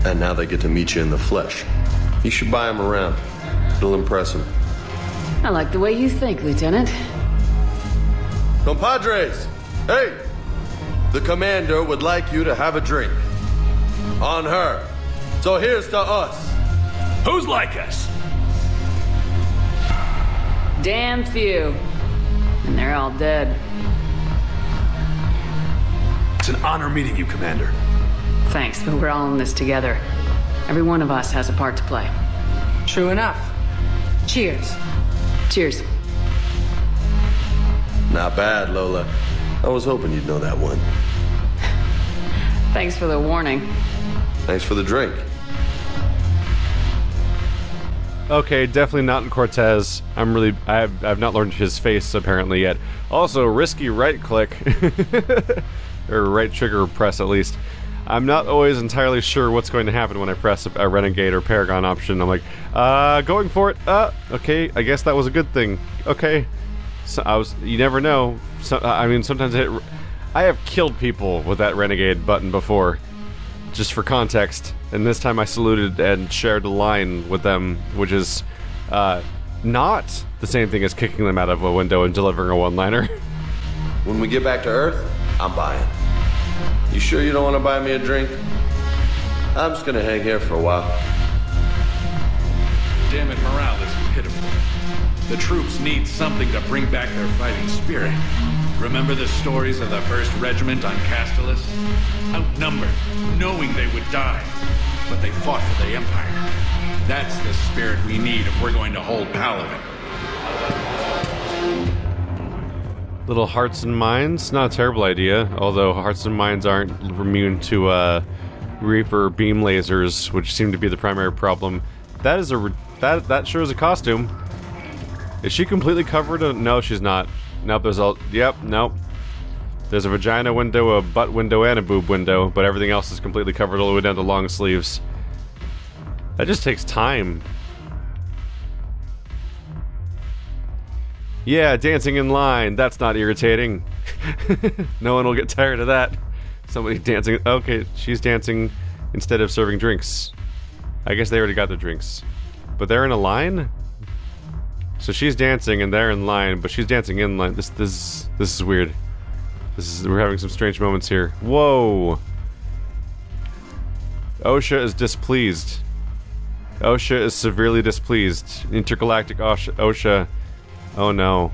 And now they get to meet you in the flesh. You should buy them around. It'll impress them. I like the way you think, Lieutenant. Compadres! Hey! The Commander would like you to have a drink. On her. So here's to us. Who's like us? Damn few. And they're all dead. It's an honor meeting you, Commander. Thanks, but we're all in this together. Every one of us has a part to play. True enough. Cheers. Cheers. Not bad, Lola. I was hoping you'd know that one. Thanks for the warning. Thanks for the drink. Okay, definitely not in Cortez. I've not learned his face apparently yet. Also, risky right click. Or right trigger press at least. I'm not always entirely sure what's going to happen when I press a Renegade or Paragon option. I'm like, going for it. Okay, I guess that was a good thing. Okay. So you never know. So, I mean, sometimes I have killed people with that Renegade button before. Just for context. And this time I saluted and shared a line with them, which is not the same thing as kicking them out of a window and delivering a one-liner. When we get back to Earth, I'm buying. You sure you don't want to buy me a drink? I'm just gonna hang here for a while. Damn it, morale is pitiful. The troops need something to bring back their fighting spirit. Remember the stories of the 1st Regiment on Castellus? Outnumbered, knowing they would die. But they fought for the Empire. That's the spirit we need if we're going to hold Palaven. Little hearts and minds, not a terrible idea. Although hearts and minds aren't immune to Reaper beam lasers, which seem to be the primary problem. That is that sure is a costume. Is she completely covered? No, she's not. Nope. Nope. There's a vagina window, a butt window, and a boob window, but everything else is completely covered all the way down to long sleeves. That just takes time. Yeah, dancing in line. That's not irritating. No one will get tired of that. Somebody dancing. Okay, she's dancing instead of serving drinks. I guess they already got their drinks. But they're in a line? So she's dancing and they're in line, but she's dancing in line. This is weird. We're having some strange moments here. Whoa. OSHA is displeased. OSHA is severely displeased. Intergalactic OSHA. Oh no.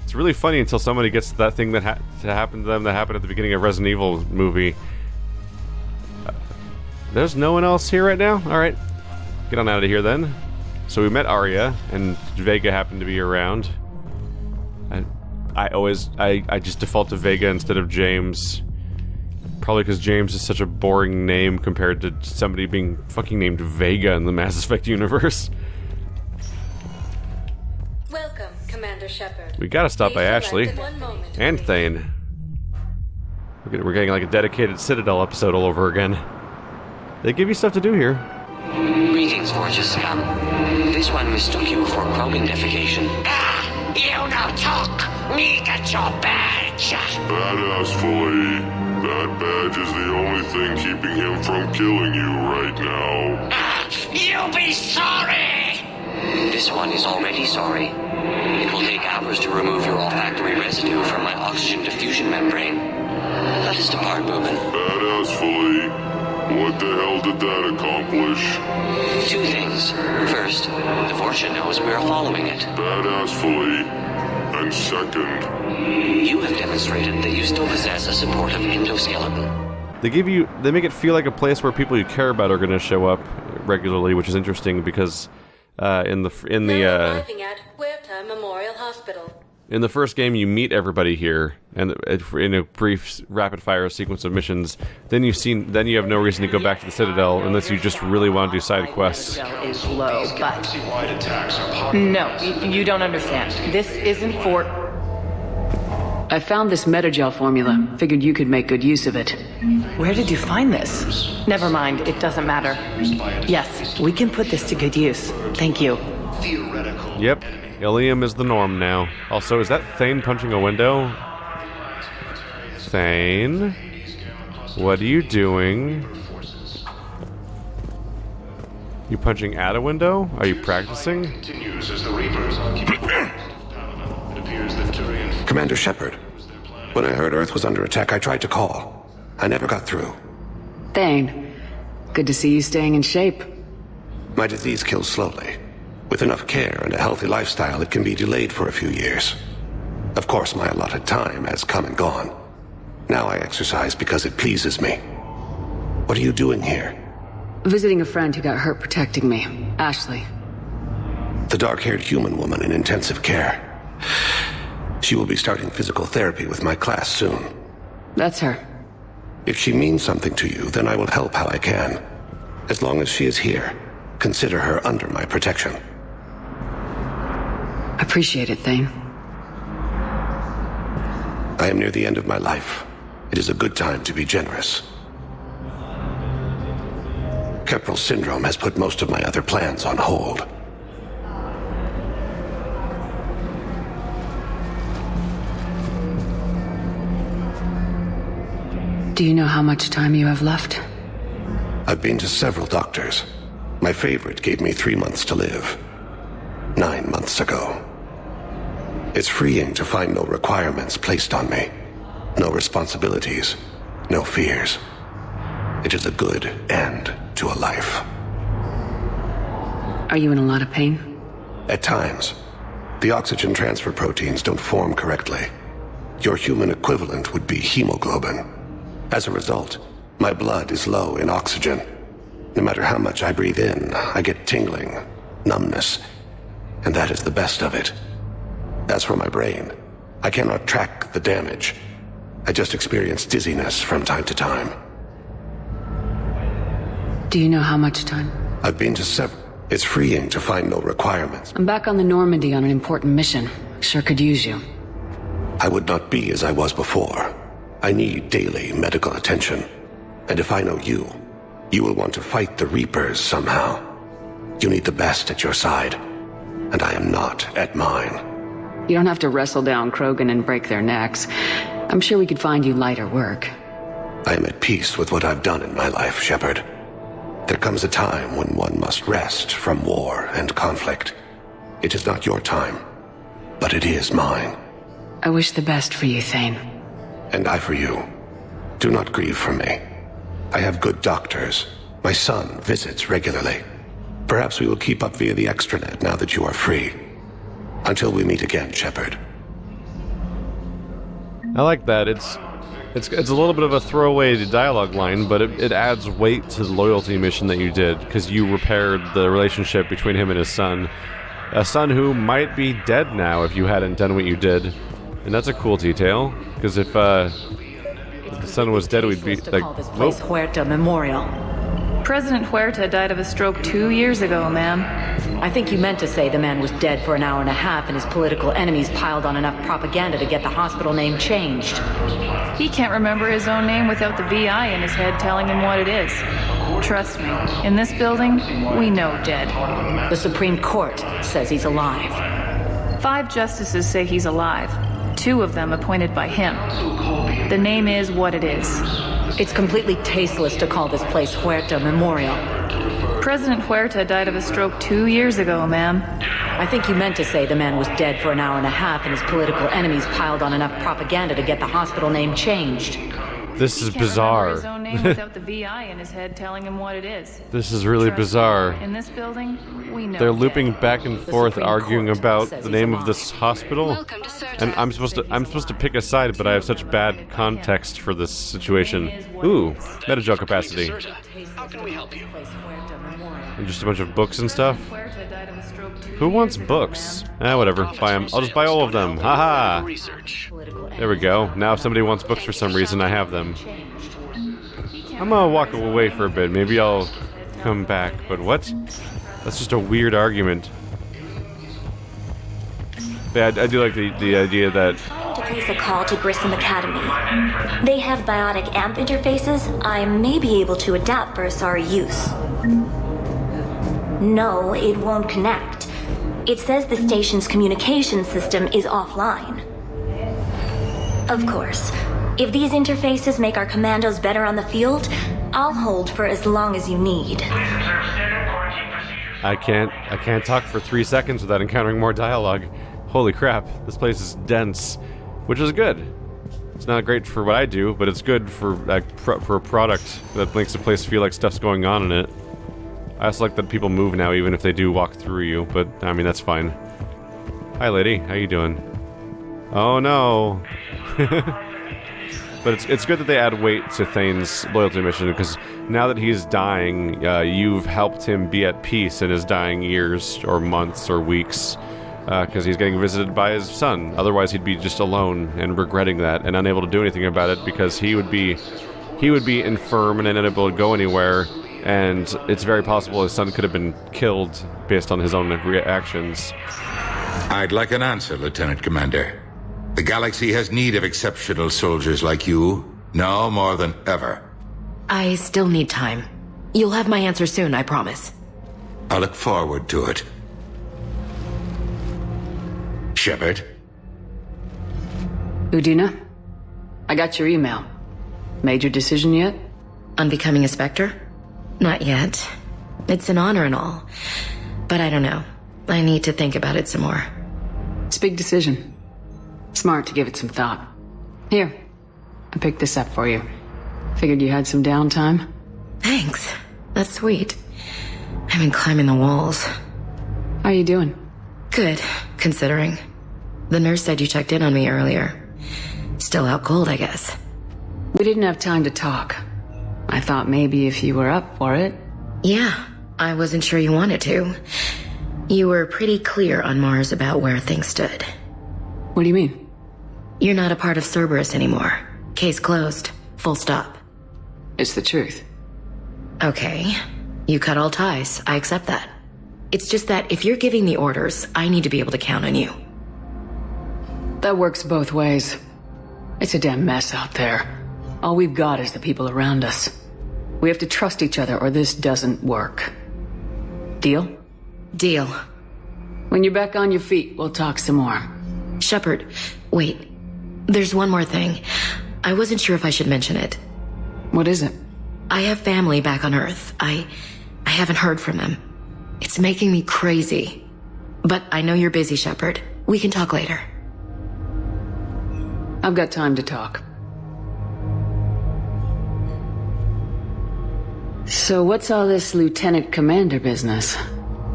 It's really funny until somebody gets to that thing that happened to them that happened at the beginning of Resident Evil movie. There's no one else here right now? Alright. Get on out of here then. So we met Aria, and Vega happened to be around. I just default to Vega instead of James. Probably because James is such a boring name compared to somebody being fucking named Vega in the Mass Effect universe. Welcome, Commander Shepard. We gotta stop by Ashley. And Thane. We're getting like a dedicated Citadel episode all over again. They give you stuff to do here. Greetings, gorgeous scum. This one mistook you for Krogan defecation. You no talk! Me get your badge! Badassfully. That badge is the only thing keeping him from killing you right now. You'll be sorry! This one is already sorry. It will take hours to remove your olfactory residue from my oxygen diffusion membrane. Let us depart, Boobin. Badassfully. What the hell did that accomplish? Two things. First, the Fortune knows we are following it. Badassfully. And second, you have demonstrated that you still possess a supportive endoskeleton. They make it feel like a place where people you care about are going to show up regularly, which is interesting because in the arriving at Huerta Memorial Hospital. In the first game, you meet everybody here, and in a brief, rapid-fire sequence of missions. Then you have no reason to go back to the Citadel unless you just really want to do side quests. Is low, but no, you don't understand. This isn't for. I found this metagel formula. Figured you could make good use of it. Where did you find this? Never mind, it doesn't matter. Yes, we can put this to good use. Thank you. Yep. Ilium is the norm now. Also, is that Thane punching a window? Thane? What are you doing? You punching at a window? Are you practicing? Commander Shepard. When I heard Earth was under attack, I tried to call. I never got through. Thane, good to see you staying in shape. My disease kills slowly. With enough care and a healthy lifestyle, it can be delayed for a few years. Of course, my allotted time has come and gone. Now I exercise because it pleases me. What are you doing here? Visiting a friend who got hurt protecting me, Ashley. The dark-haired human woman in intensive care. She will be starting physical therapy with my class soon. That's her. If she means something to you, then I will help how I can. As long as she is here, consider her under my protection. Appreciate it, Thane. I am near the end of my life. It is a good time to be generous. Keppel syndrome has put most of my other plans on hold. Do you know how much time you have left? I've been to several doctors. My favorite gave me 3 months to live. 9 months ago. It's freeing to find no requirements placed on me. No responsibilities. No fears. It is a good end to a life. Are you in a lot of pain? At times. The oxygen transfer proteins don't form correctly. Your human equivalent would be hemoglobin. As a result, my blood is low in oxygen. No matter how much I breathe in, I get tingling, numbness, and that is the best of it. As for my brain, I cannot track the damage. I just experience dizziness from time to time. Do you know how much time? I've been to several. It's freeing to find no requirements. I'm back on the Normandy on an important mission. Sure could use you. I would not be as I was before. I need daily medical attention. And if I know you, you will want to fight the Reapers somehow. You need the best at your side, and I am not at mine. You don't have to wrestle down Krogan and break their necks. I'm sure we could find you lighter work. I am at peace with what I've done in my life, Shepard. There comes a time when one must rest from war and conflict. It is not your time, but it is mine. I wish the best for you, Thane. And I for you. Do not grieve for me. I have good doctors. My son visits regularly. Perhaps we will keep up via the extranet now that you are free. Until we meet again, Shepard. I like that. It's It's a little bit of a throwaway dialogue line, but it adds weight to the loyalty mission that you did, because you repaired the relationship between him and his son. A son who might be dead now if you hadn't done what you did. And that's a cool detail, because if the son was dead, we'd be like, Place Huerta Memorial. President Huerta died of a stroke 2 years ago, ma'am. I think you meant to say the man was dead for an hour and a half and his political enemies piled on enough propaganda to get the hospital name changed. He can't remember his own name without the VI in his head telling him what it is. Trust me, in this building, we know dead. The Supreme Court says he's alive. 5 justices say he's alive. 2 of them appointed by him. The name is what it is. It's completely tasteless to call this place Huerta Memorial. President Huerta died of a stroke 2 years ago, ma'am. I think you meant to say the man was dead for an hour and a half and his political enemies piled on enough propaganda to get the hospital name changed. This is bizarre. His own name without the VI in his head telling him what it is. This is really bizarre. In this building, we know they're looping back and forth, arguing about the name of this hospital, and I'm supposed to pick a side, but I have such bad context for this situation. Ooh, meta-joke capacity. How can we help you? And just a bunch of books and stuff. Who wants books? Whatever. Buy them. I'll just buy all of them. Haha. There we go. Now if somebody wants books for some reason, I have them. I'm gonna walk away for a bit. Maybe I'll come back. But what? That's just a weird argument. Yeah, I do like the idea that... To place a call to Grissom Academy. They have biotic amp interfaces I may be able to adapt for Asari use. No, it won't connect. It says the station's communication system is offline. Of course, if these interfaces make our commandos better on the field, I'll hold for as long as you need. I can't talk for 3 seconds without encountering more dialogue. Holy crap, this place is dense, which is good. It's not great for what I do, but it's good for for a product that makes the place feel like stuff's going on in it. I also like that people move now, even if they do walk through you, but, I mean, that's fine. Hi, lady. How you doing? Oh, no. But it's good that they add weight to Thane's loyalty mission, because now that he's dying, you've helped him be at peace in his dying years, or months, or weeks, because he's getting visited by his son. Otherwise, he'd be just alone and regretting that, and unable to do anything about it, because he would be infirm and unable to go anywhere. And it's very possible his son could have been killed based on his own reactions. I'd like an answer, Lieutenant Commander. The galaxy has need of exceptional soldiers like you, now more than ever. I still need time. You'll have my answer soon, I promise. I look forward to it. Shepard? Udina? I got your email. Made your decision yet? On becoming a Spectre? Not yet. It's an honor and all. But I don't know. I need to think about it some more. It's a big decision. Smart to give it some thought. Here, I picked this up for you. Figured you had some downtime. Thanks. That's sweet. I've been climbing the walls. How you doing? Good, considering. The nurse said you checked in on me earlier. Still out cold, I guess. We didn't have time to talk. I thought maybe if you were up for it. Yeah, I wasn't sure you wanted to. You were pretty clear on Mars about where things stood. What do you mean? You're not a part of Cerberus anymore. Case closed. Full stop. It's the truth. Okay. You cut all ties. I accept that. It's just that if you're giving the orders, I need to be able to count on you. That works both ways. It's a damn mess out there. All we've got is the people around us. We have to trust each other or this doesn't work. Deal? Deal. When you're back on your feet, we'll talk some more. Shepard, wait. There's one more thing. I wasn't sure if I should mention it. What is it? I have family back on Earth. I haven't heard from them. It's making me crazy. But I know you're busy, Shepard. We can talk later. I've got time to talk. So what's all this Lieutenant Commander business?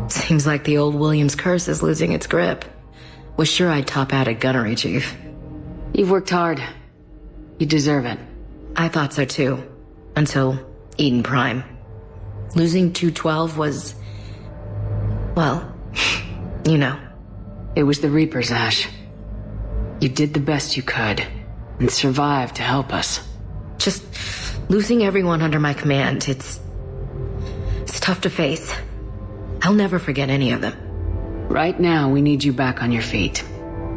Seems like the old Williams curse is losing its grip. Was sure I'd top out at gunnery, Chief. You've worked hard. You deserve it. I thought so too. Until Eden Prime. Losing 212 was... well, you know. It was the Reapers, Ash. You did the best you could, and survived to help us. Just losing everyone under my command, it's tough to face. I'll never forget any of them. Right now, we need you back on your feet.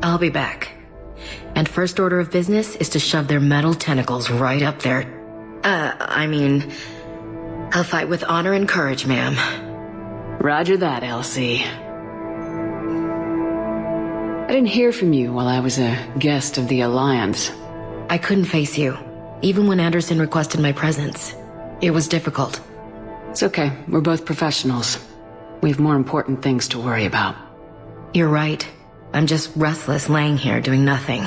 I'll be back. And first order of business is to shove their metal tentacles right up there. I'll fight with honor and courage, ma'am. Roger that, Elsie. I didn't hear from you while I was a guest of the Alliance. I couldn't face you, even when Anderson requested my presence. It was difficult. It's okay. We're both professionals. We have more important things to worry about. You're right. I'm just restless laying here doing nothing.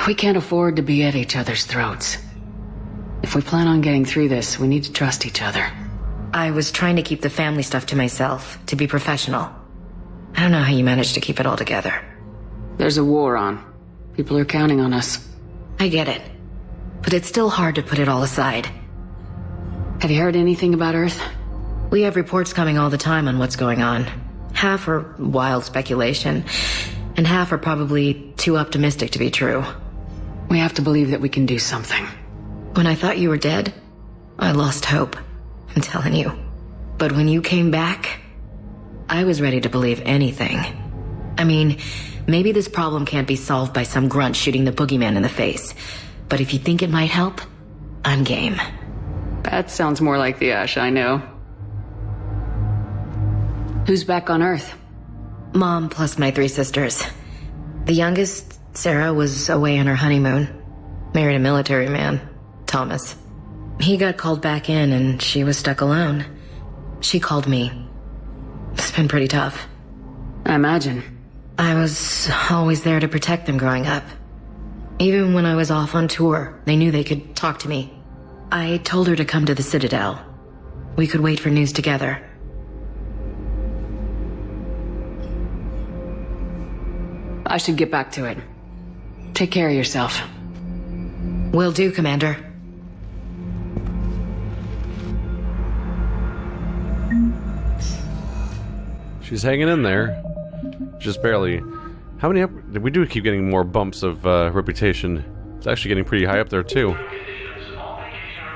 We can't afford to be at each other's throats. If we plan on getting through this, we need to trust each other. I was trying to keep the family stuff to myself, to be professional. I don't know how you managed to keep it all together. There's a war on. People are counting on us. I get it. But it's still hard to put it all aside. Have you heard anything about Earth? We have reports coming all the time on what's going on. Half are wild speculation, and half are probably too optimistic to be true. We have to believe that we can do something. When I thought you were dead, I lost hope. I'm telling you. But when you came back, I was ready to believe anything. I mean, maybe this problem can't be solved by some grunt shooting the boogeyman in the face. But if you think it might help, I'm game. That sounds more like the Ash I know. Who's back on Earth? Mom plus my 3 sisters. The youngest, Sarah, was away on her honeymoon. Married a military man, Thomas. He got called back in and she was stuck alone. She called me. It's been pretty tough. I imagine. I was always there to protect them growing up. Even when I was off on tour, they knew they could talk to me. I told her to come to the Citadel. We could wait for news together. I should get back to it. Take care of yourself. Will do, Commander. She's hanging in there. Just barely. How many we do keep getting more bumps of reputation. It's actually getting pretty high up there too.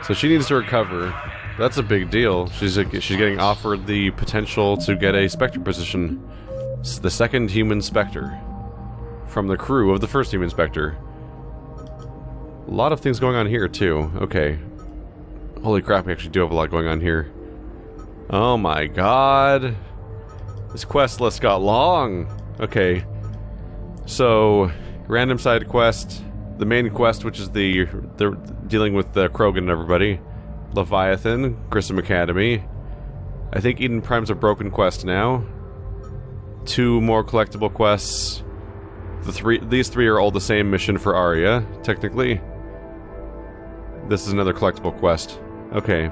So she needs to recover. That's a big deal. She's getting offered the potential to get a Spectre position. It's the second human Spectre from the crew of the first human Spectre. A lot of things going on here too. Okay. Holy crap, we actually do have a lot going on here. Oh my god. This quest list got long. Okay. So, random side quest. The main quest, which is the dealing with the Krogan and everybody. Leviathan, Grissom Academy. I think Eden Prime's a broken quest now. 2 more collectible quests. These 3 are all the same mission for Aria, technically. This is another collectible quest. Okay.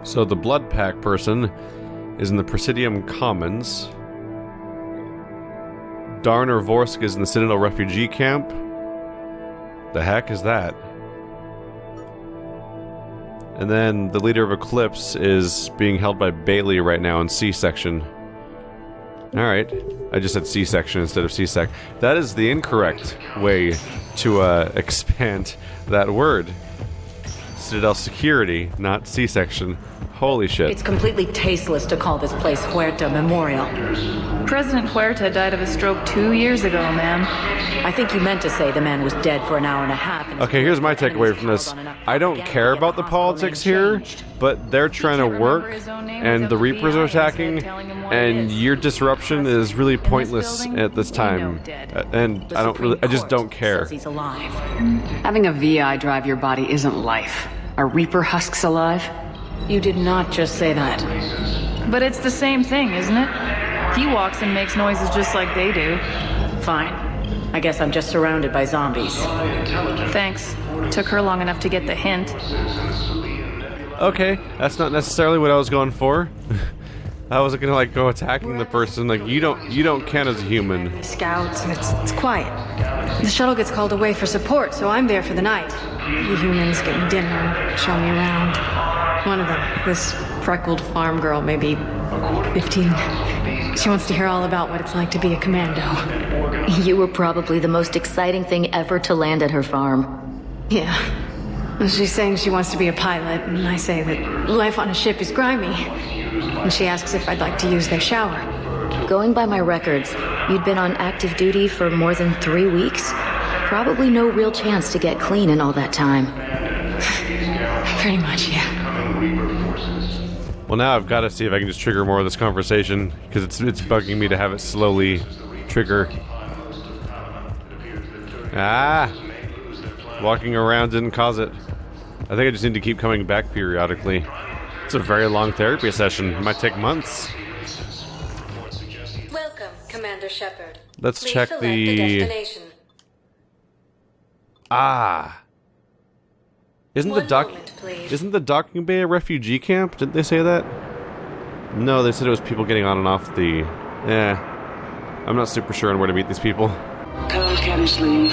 So the Blood Pack person is in the Presidium Commons. Darner Vorsk is in the Citadel refugee camp. The heck is that? And then the leader of Eclipse is being held by Bailey right now in C-section. Alright. I just said C-section instead of C-sec. That is the incorrect way to expand that word. Citadel security, not C-section. Holy shit. It's completely tasteless to call this place Huerta Memorial. President Huerta died of a stroke 2 years ago, ma'am. I think you meant to say the man was dead for an hour and a half. Okay, here's my takeaway from this. I don't care about the politics here, but they're trying to work, and the Reapers are attacking, and your disruption is really pointless at this time. And I just don't care. Having a VI drive your body isn't life. Are Reaper husks alive? You did not just say that. But it's the same thing, isn't it? He walks and makes noises just like they do. Fine. I guess I'm just surrounded by zombies. Thanks. Took her long enough to get the hint. Okay, that's not necessarily what I was going for. I wasn't gonna like go attacking the person. Like you don't count as a human. Scouts, and it's quiet. The shuttle gets called away for support, so I'm there for the night. The humans get me dinner and show me around. One of them, this freckled farm girl, maybe 15. She wants to hear all about what it's like to be a commando. You were probably the most exciting thing ever to land at her farm. Yeah. And she's saying she wants to be a pilot, and I say that life on a ship is grimy. And she asks if I'd like to use their shower. Going by my records, you'd been on active duty for more than 3 weeks. Probably no real chance to get clean in all that time. Pretty much, yeah. Well, now I've got to see if I can just trigger more of this conversation, because it's bugging me to have it slowly trigger. Walking around didn't cause it. I think I just need to keep coming back periodically. It's a very long therapy session. It might take months. Welcome, Commander Shepard. Let's Please check select the destination. Isn't the docking bay a refugee camp? Didn't they say that? No, they said it was people getting on and off the... I'm not super sure on where to meet these people. Code Kennesley.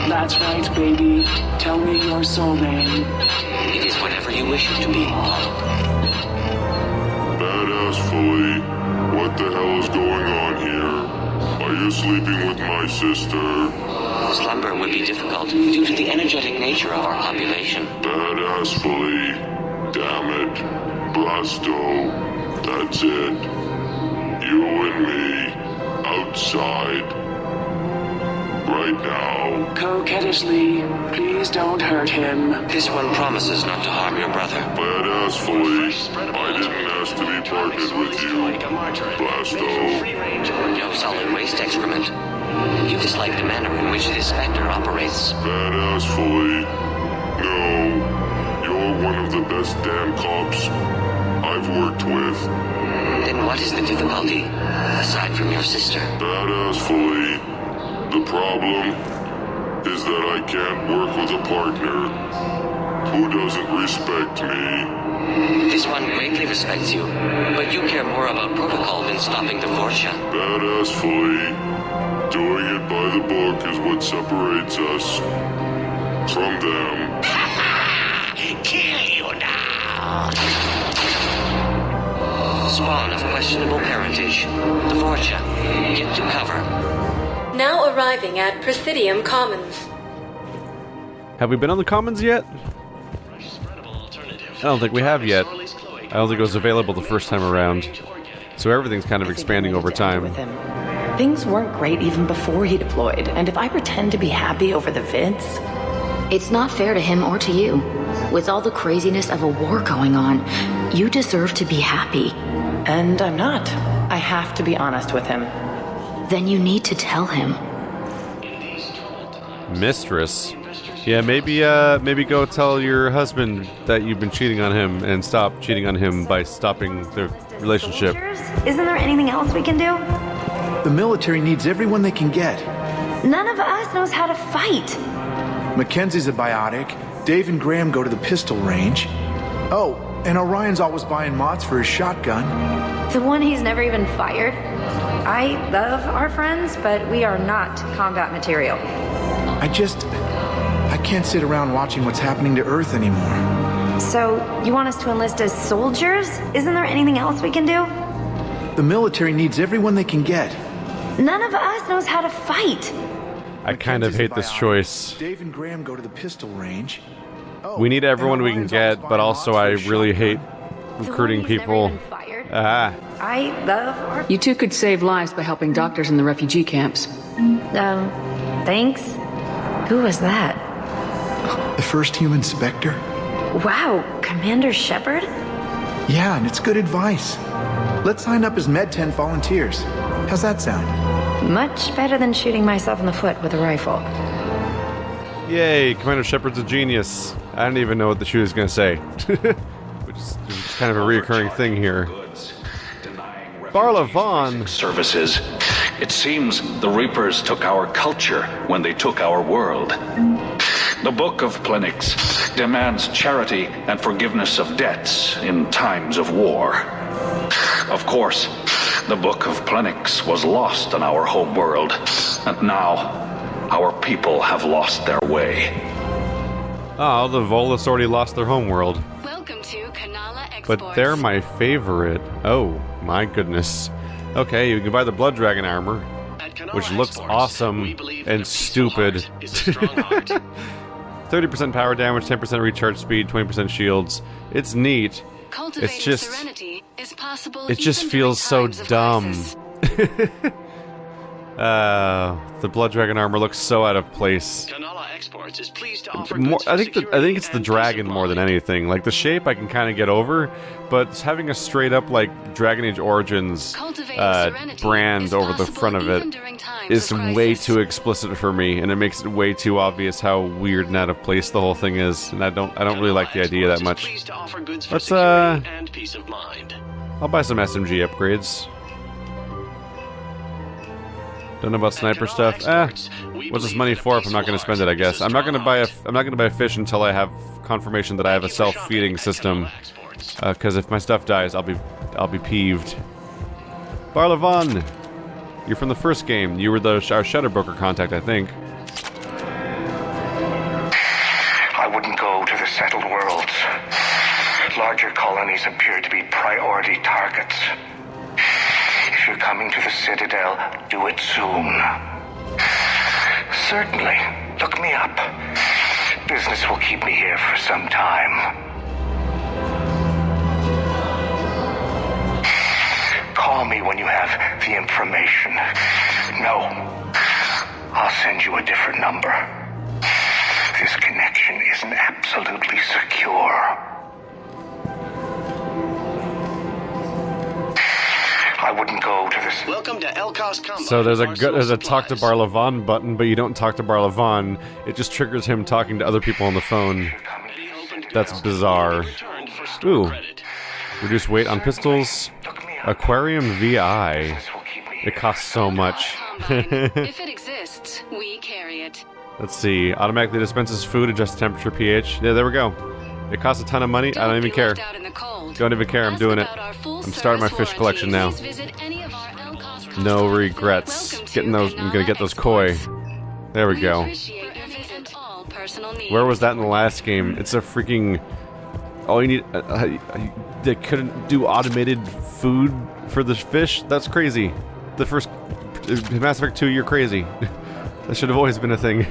That's right, baby. Tell me your soul name. It is whatever you wish it to be, Badassfully. What the hell is going on here? Are you sleeping with my sister? Slumber would be difficult due to the energetic nature of our population. Badassfully. Damn it. Blasto. That's it. You and me. Outside. Right now. Kennesley, please don't hurt him. This one promises not to harm your brother. Badassfully. I didn't ask to be partnered with you. Blasto. No solid waste excrement. You dislike the manner in which this Spectre operates. Badassfully. No. You're one of the best damn cops I've worked with. Then what is the difficulty, aside from your sister? Badassfully. The problem is that I can't work with a partner who doesn't respect me. This one greatly respects you, but you care more about protocol than stopping the Fortia. Badassfully. Doing it by the book is what separates us from them. Kill you now! Spawn of questionable parentage. The Fortia. Get to cover. Now arriving at Presidium Commons. Have we been on the Commons yet? I don't think we have yet. I don't think it was available the first time around. So everything's kind of expanding over time. Things weren't great even before he deployed, and if I pretend to be happy over the vids... It's not fair to him or to you. With all the craziness of a war going on, you deserve to be happy. And I'm not. I have to be honest with him. Then you need to tell him. Mistress? Yeah, maybe go tell your husband that you've been cheating on him and stop cheating on him by stopping the relationship. Isn't there anything else we can do? The military needs everyone they can get. None of us knows how to fight. Mackenzie's a biotic. Dave and Graham go to the pistol range. Oh, and Orion's always buying mods for his shotgun. The one he's never even fired. I love our friends, but we are not combat material. I can't sit around watching what's happening to Earth anymore. So, you want us to enlist as soldiers? Isn't there anything else we can do? The military needs everyone they can get. None of us knows how to fight. I kind of hate this choice. Dave and Graham go to the pistol range. We need everyone we can get, but also I really hate recruiting people. I love our... You two could save lives by helping doctors in the refugee camps. Thanks. Who was that? The first human Spectre. Wow, Commander Shepard? Yeah, and it's good advice. Let's sign up as Med-10 volunteers. How's that sound? Much better than shooting myself in the foot with a rifle. Yay, Commander Shepard's a genius. I don't even know what the shoot is going to say. Which is kind of a reoccurring thing here. Barla Vaughn. Services. It seems the Reapers took our culture when they took our world. The Book of Plenix demands charity and forgiveness of debts in times of war. Of course, the Book of Plenix was lost in our home world, and now Our people have lost their way. Oh, the Volus already lost their homeworld. Welcome to Kanala Exports. But they're my favorite. Oh, my goodness. Okay, you can buy the Blood Dragon armor, which looks awesome and stupid. 30% power damage, 10% recharge speed, 20% shields. It's neat. It's just... It just feels so dumb. The Blood Dragon armor looks so out of place. I think it's the dragon more than anything. Like the shape I can kind of get over, but having a straight up like Dragon Age Origins brand over the front of it is way too explicit for me, and it makes it way too obvious how weird and out of place the whole thing is. And I don't really like the idea that much. Let's I'll buy some SMG upgrades. Don't know about sniper stuff. What's this money for if I'm not going to spend it? I guess I'm not going to buy a fish until I have confirmation that I have a self-feeding system. Because if my stuff dies, I'll be peeved. Barlavon, you're from the first game. You were our Shutterbroker contact, I think. I wouldn't go to the settled worlds. Larger colonies appear to be priority targets. If you're coming to the Citadel, do it soon. Certainly. Look me up. Business will keep me here for some time. Call me when you have the information. No. I'll send you a different number. This connection isn't absolutely secure. I wouldn't go to this. Welcome to Elkos Combine. So there's a talk to Barlavon button, but you don't talk to Barlavon. It just triggers him talking to other people on the phone. That's bizarre. Ooh. Reduce weight on pistols. Aquarium VI. It costs so much. If it exists, we carry it. Let's see. Automatically dispenses food, adjusts temperature, pH. Yeah, there we go. It costs a ton of money. I don't even care. Don't even care. I'm doing it. I'm starting my fish collection now. No regrets. I'm gonna get those koi. There we go. Where was that in the last game? It's a freaking... All you need... they couldn't do automated food for the fish? That's crazy. The first... Mass Effect 2, you're crazy. That should have always been a thing.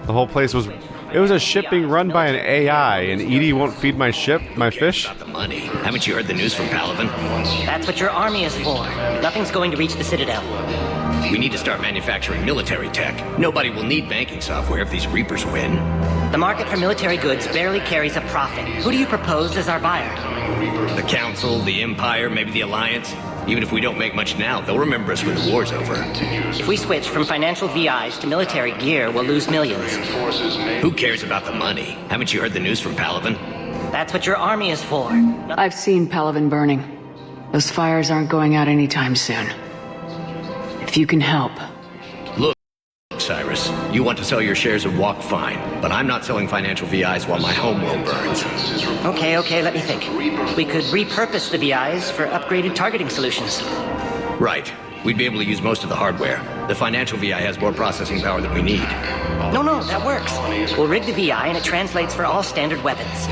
The whole place was... It was a ship being run by an AI, and Edie won't feed my fish? About the money. Haven't you heard the news from Palaven? That's what your army is for. Nothing's going to reach the Citadel. We need to start manufacturing military tech. Nobody will need banking software if these Reapers win. The market for military goods barely carries a profit. Who do you propose as our buyer? The Council, the Empire, maybe the Alliance. Even if we don't make much now, they'll remember us when the war's over. If we switch from financial VIs to military gear, we'll lose millions. Who cares about the money? Haven't you heard the news from Palaven? That's what your army is for. I've seen Palaven burning. Those fires aren't going out anytime soon. If you can help. Look, Cyrus, you want to sell your shares of Walk, fine, but I'm not selling financial VIs while my homeworld burns. Okay, let me think. We could repurpose the VIs for upgraded targeting solutions. Right. We'd be able to use most of the hardware. The financial VI has more processing power than we need. No, that works. We'll rig the VI and it translates for all standard weapons.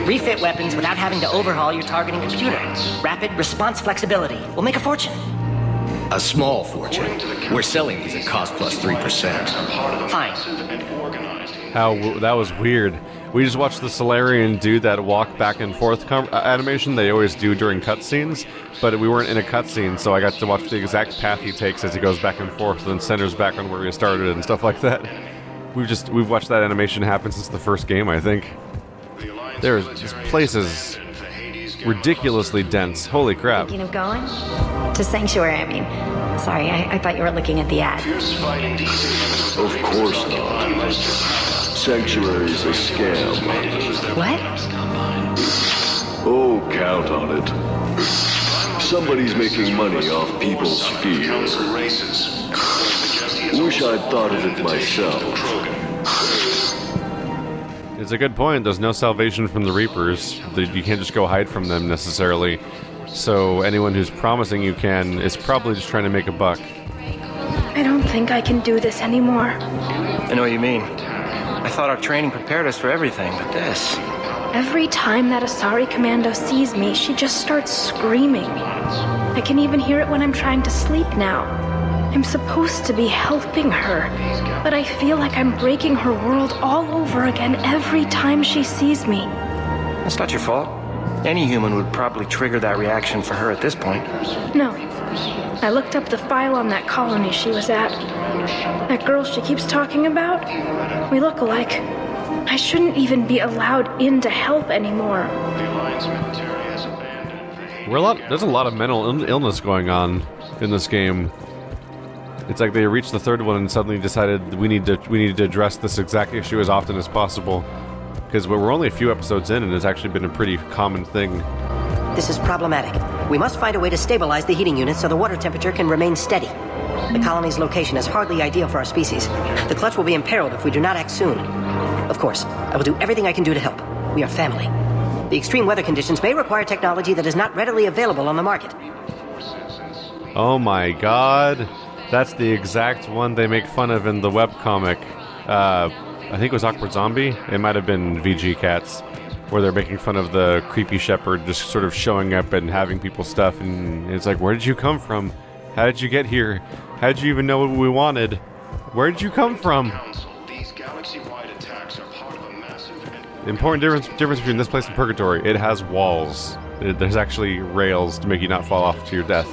Refit weapons without having to overhaul your targeting computer. Rapid response flexibility. We'll make a fortune. A small fortune. We're selling these at cost plus 3%. Fine. That was weird. We just watched the Solarian do that walk back and forth animation they always do during cutscenes, but we weren't in a cutscene, so I got to watch the exact path he takes as he goes back and forth and centers back on where we started and stuff like that. We've watched that animation happen since the first game, I think. This place is ridiculously dense. Holy crap. Thinking of going? To Sanctuary, I mean. Sorry, I thought you were looking at the ad. Of course not. Sanctuary's a scam. What? Oh, count on it. Somebody's making money off people's fear. Wish I'd thought of it myself. It's a good point. There's no salvation from the Reapers. You can't just go hide from them necessarily. So anyone who's promising you can is probably just trying to make a buck. I don't think I can do this anymore. I know what you mean. I thought our training prepared us for everything, but this... Every time that Asari commando sees me, she just starts screaming. I can even hear it when I'm trying to sleep now. I'm supposed to be helping her, but I feel like I'm breaking her world all over again every time she sees me. That's not your fault. Any human would probably trigger that reaction for her at this point. No. I looked up the file on that colony she was at. That girl she keeps talking about? We look alike. I shouldn't even be allowed in to help anymore. There's a lot of mental illness going on in this game. It's like they reached the third one and suddenly decided we need to address this exact issue as often as possible. Because we're only a few episodes in and it's actually been a pretty common thing. This is problematic. We must find a way to stabilize the heating unit so the water temperature can remain steady. The colony's location is hardly ideal for our species. The clutch will be imperiled if we do not act soon. Of course, I will do everything I can do to help. We are family. The extreme weather conditions may require technology that is not readily available on the market. Oh my god. That's the exact one they make fun of in the webcomic. I think it was Awkward Zombie. It might have been VG Cats, where they're making fun of the creepy Shepard just sort of showing up and having people stuff, and it's like, where did you come from? How did you get here? How did you even know what we wanted? Where did you come from? The important difference between this place and Purgatory, it has walls. There's actually rails to make you not fall off to your death.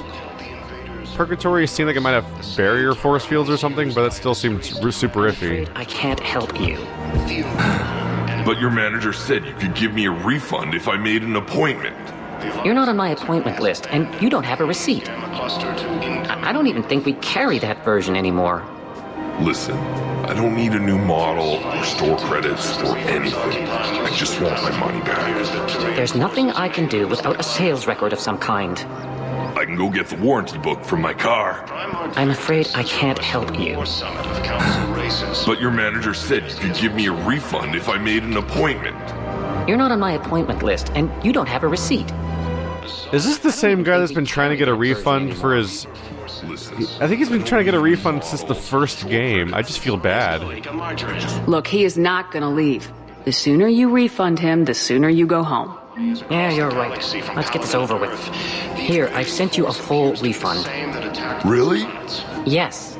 Purgatory seemed like it might have barrier force fields or something, but it still seemed super iffy. I can't help you. But your manager said you could give me a refund if I made an appointment. You're not on my appointment list, and you don't have a receipt. I don't even think we carry that version anymore. Listen, I don't need a new model or store credits or anything. I just want my money back. There's nothing I can do without a sales record of some kind. I can go get the warranty book from my car. I'm afraid I can't help you. But your manager said you could give me a refund if I made an appointment. You're not on my appointment list, and you don't have a receipt. Is this the same guy that's been trying to get a refund for his... I think he's been trying to get a refund since the first game. I just feel bad. Look, he is not gonna leave. The sooner you refund him, the sooner you go home. Yeah, you're right. Let's get this over with. Here, I've sent you a full refund. Really? Yes.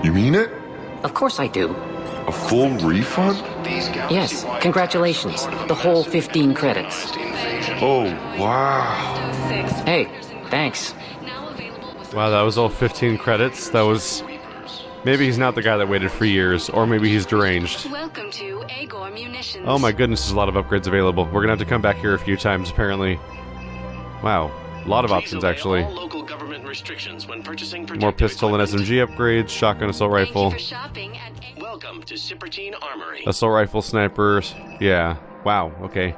You mean it? Of course I do. A full refund? Yes, congratulations. The whole 15 credits. Oh, wow. Hey, thanks. Wow, that was all 15 credits. That was... Maybe he's not the guy that waited for years, or maybe he's deranged. Welcome to Agor Munitions. Oh my goodness, there's a lot of upgrades available. We're gonna have to come back here a few times, apparently. Wow, a lot of options, actually. More pistol and SMG upgrades, shotgun assault rifle. Welcome to Cipertine Armory. Assault rifle, snipers. Yeah, wow, okay.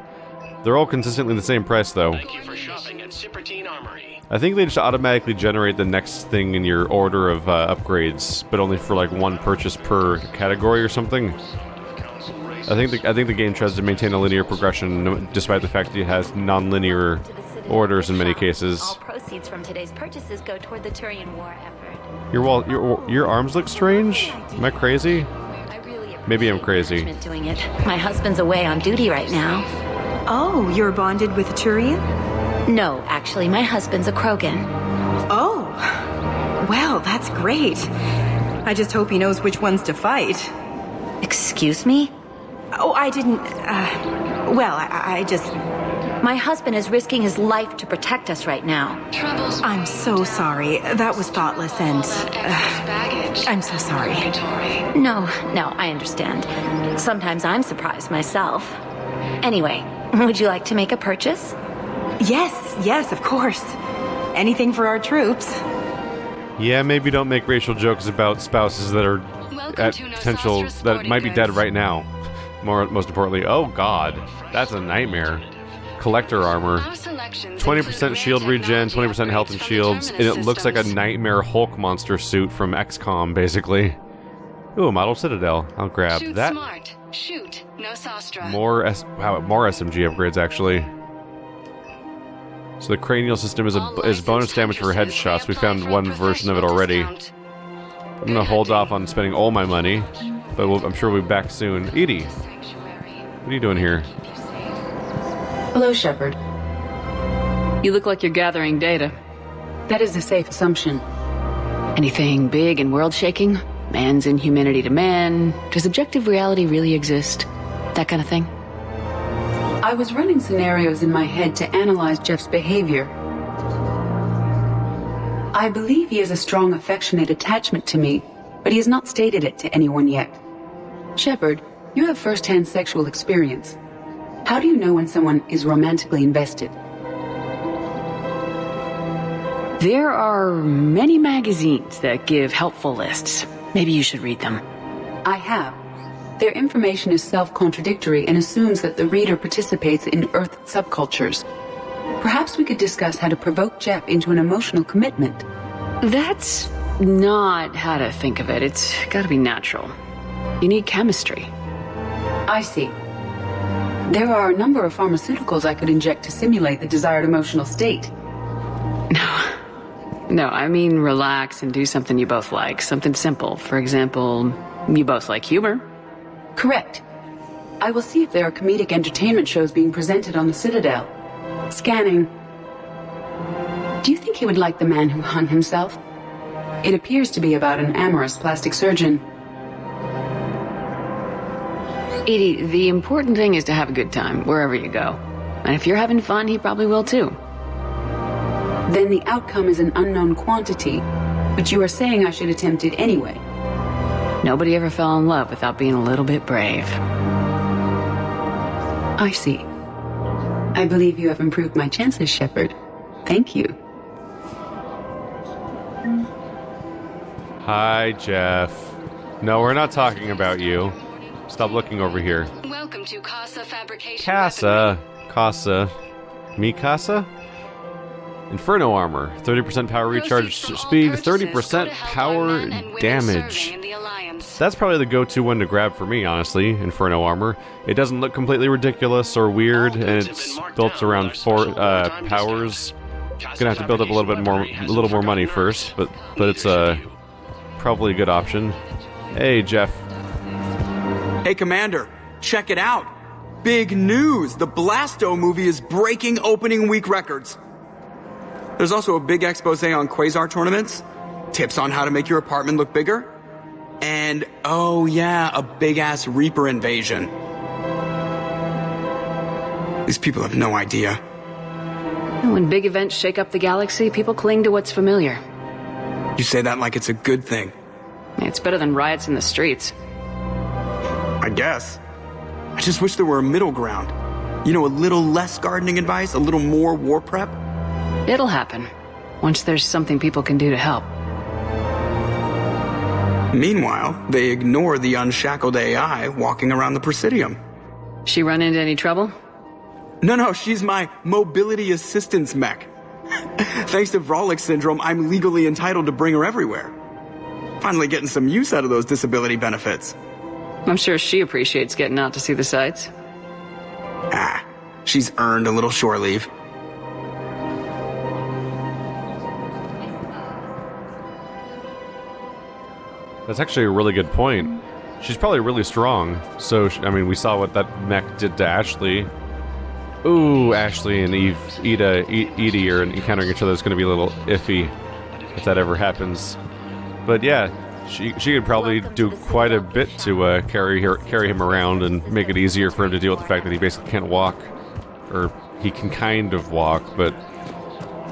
They're all consistently the same price, though. Thank you for shopping at Cipertine Armory. I think they just automatically generate the next thing in your order of upgrades, but only for like one purchase per category or something. I think the game tries to maintain a linear progression, despite the fact that it has non-linear orders in many cases. All proceeds from today's purchases go toward the Turian war effort. Your arms look strange. Am I crazy? Maybe I'm crazy. Doing it. My husband's away on duty right now. Oh, you're bonded with a Turian? No, actually, my husband's a Krogan. Oh, well, that's great. I just hope he knows which ones to fight. Excuse me? Oh, I didn't, well, I just... My husband is risking his life to protect us right now. I'm so sorry. That was thoughtless and... I'm so sorry. No, I understand. Sometimes I'm surprised myself. Anyway, would you like to make a purchase? Yes, of course. Anything for our troops. Yeah, maybe don't make racial jokes about spouses that are at potential... that might be dead right now. Most importantly, oh god, that's a nightmare. Collector armor. 20% shield regen, 20% health and shields, and it looks like a nightmare Hulk monster suit from XCOM, basically. Ooh, model Citadel. I'll grab that. Smart. Shoot, no Sostra. More SMG upgrades, actually. So the cranial system is bonus damage for headshots. We found one version of it already. I'm gonna hold off on spending all my money, but I'm sure we'll be back soon. Edie, what are you doing here? Hello, Shepard. You look like you're gathering data. That is a safe assumption. Anything big and world-shaking? Man's inhumanity to man? Does objective reality really exist? That kind of thing? I was running scenarios in my head to analyze Jeff's behavior. I believe he has a strong affectionate attachment to me, but he has not stated it to anyone yet. Shepard, you have first-hand sexual experience. How do you know when someone is romantically invested? There are many magazines that give helpful lists. Maybe you should read them. I have. Their information is self-contradictory and assumes that the reader participates in Earth subcultures. Perhaps we could discuss how to provoke Jeff into an emotional commitment. That's not how to think of it. It's gotta be natural. You need chemistry. I see. There are a number of pharmaceuticals I could inject to simulate the desired emotional state. No, I mean relax and do something you both like. Something simple. For example, you both like humor. Correct. I will see if there are comedic entertainment shows being presented on the Citadel. Scanning. Do you think he would like The Man Who Hung Himself? It appears to be about an amorous plastic surgeon. Edie, the important thing is to have a good time, wherever you go. And if you're having fun, he probably will too. Then the outcome is an unknown quantity, but you are saying I should attempt it anyway. Nobody ever fell in love without being a little bit brave. I see. I believe you have improved my chances, Shepard. Thank you. Hi, Jeff. No, we're not talking about you. Stop looking over here. Welcome to Casa Fabrication. Casa. Mikasa? Inferno armor. 30% power recharge speed, 30% power damage. That's probably the go-to one to grab for me, honestly, Inferno armor. It doesn't look completely ridiculous or weird, and it's built around 4 powers. Gonna have to build up a little more money first, but it's probably a good option. Hey, Jeff. Hey, Commander, check it out. Big news! The Blasto movie is breaking opening week records. There's also a big expose on Quasar tournaments, tips on how to make your apartment look bigger, and, oh yeah, a big-ass Reaper invasion. These people have no idea. When big events shake up the galaxy, people cling to what's familiar. You say that like it's a good thing. It's better than riots in the streets. I guess. I just wish there were a middle ground. You know, a little less gardening advice, a little more war prep. It'll happen, once there's something people can do to help. Meanwhile, they ignore the unshackled AI walking around the Presidium. She run into any trouble? No, she's my mobility assistance mech. Thanks to Vrolic syndrome, I'm legally entitled to bring her everywhere. Finally getting some use out of those disability benefits. I'm sure she appreciates getting out to see the sights. She's earned a little shore leave. That's actually a really good point. She's probably really strong. So, I mean, we saw what that mech did to Ashley. Ooh, Ashley and Edie are encountering each other. It's going to be a little iffy if that ever happens. But yeah, she could probably do quite a bit to carry him around and make it easier for him to deal with the fact that he basically can't walk. Or he can kind of walk, but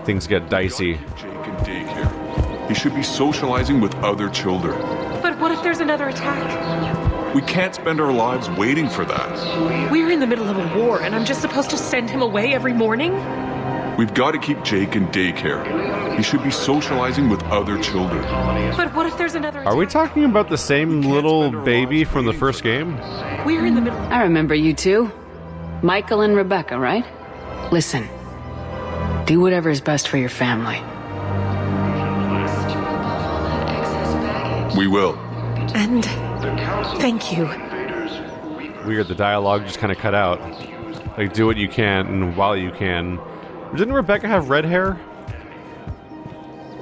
things get dicey. Jake in daycare. He should be socializing with other children. But what if there's another attack? We can't spend our lives waiting for that. We're in the middle of a war, and I'm just supposed to send him away every morning? We've got to keep Jake in daycare. He should be socializing with other children. But what if there's another attack? Are we talking about the same little baby from the first game? We're in the middle. I remember you two. Michael and Rebecca, right? Listen. Do whatever is best for your family. We will. And thank you. Weird, the dialogue just kind of cut out. Like, do what you can and while you can. Didn't Rebecca have red hair?